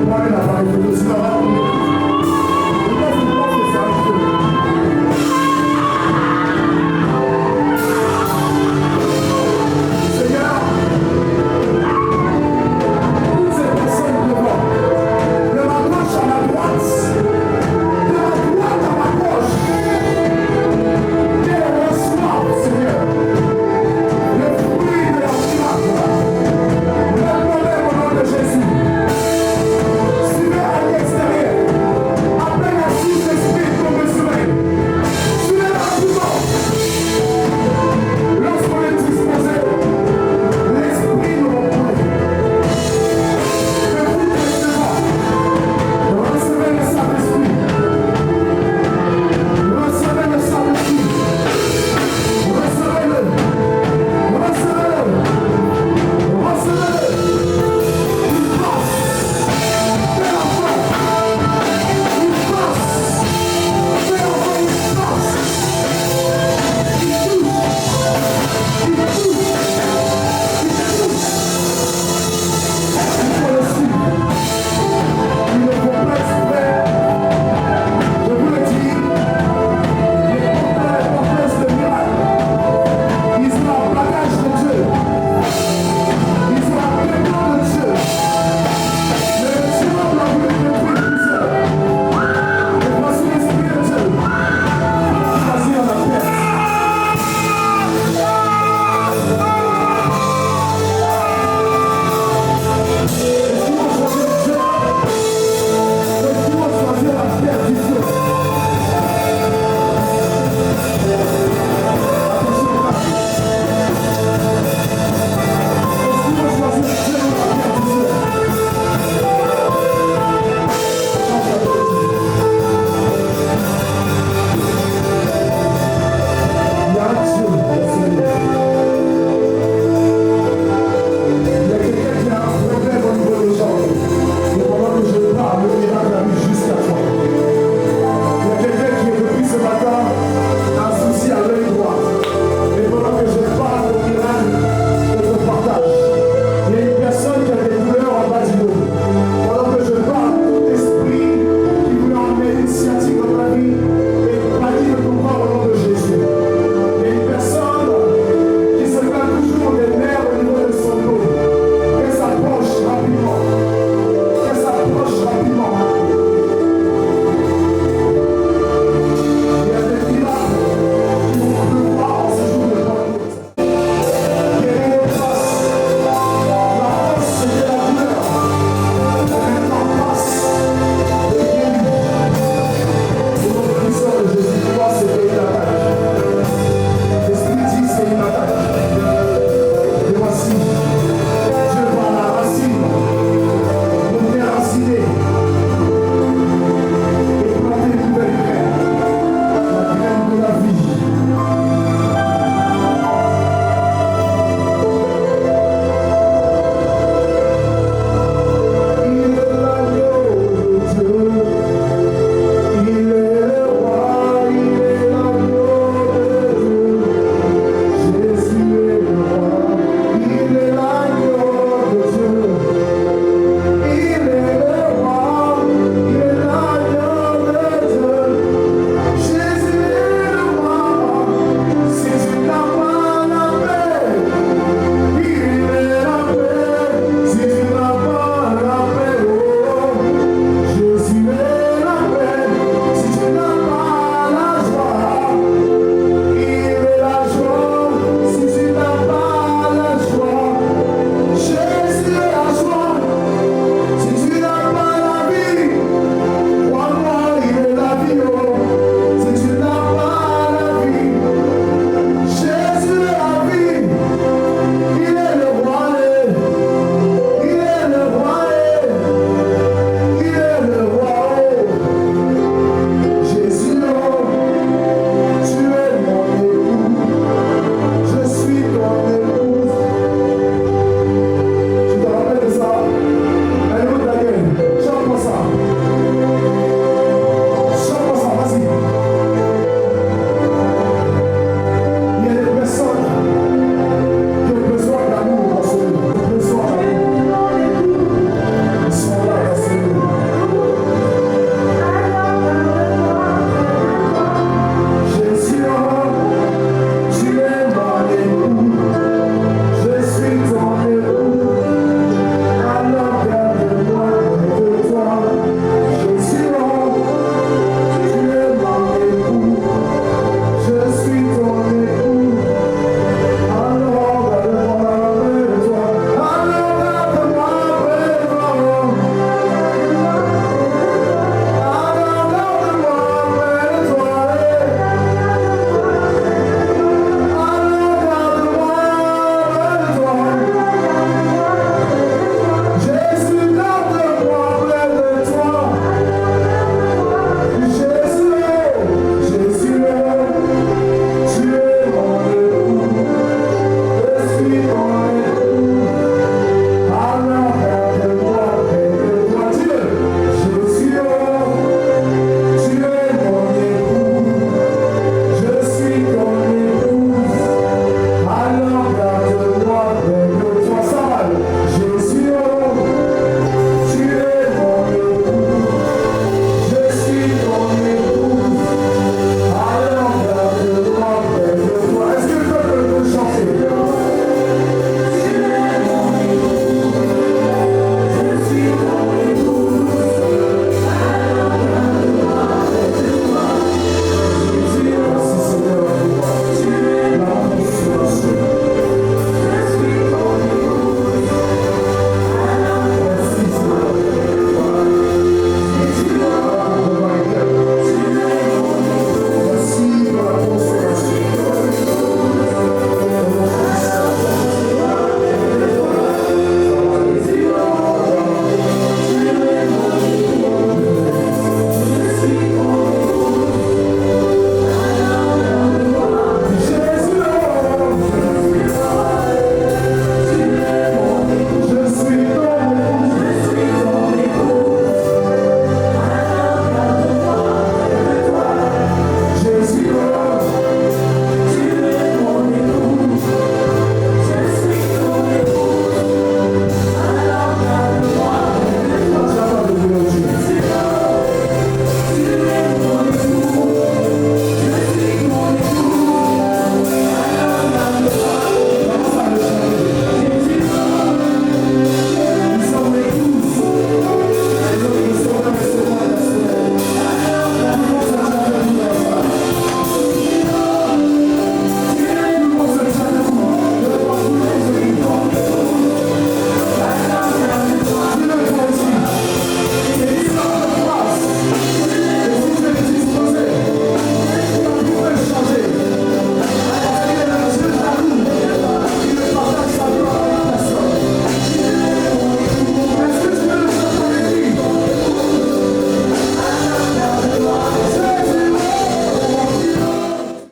prends un appareil photo.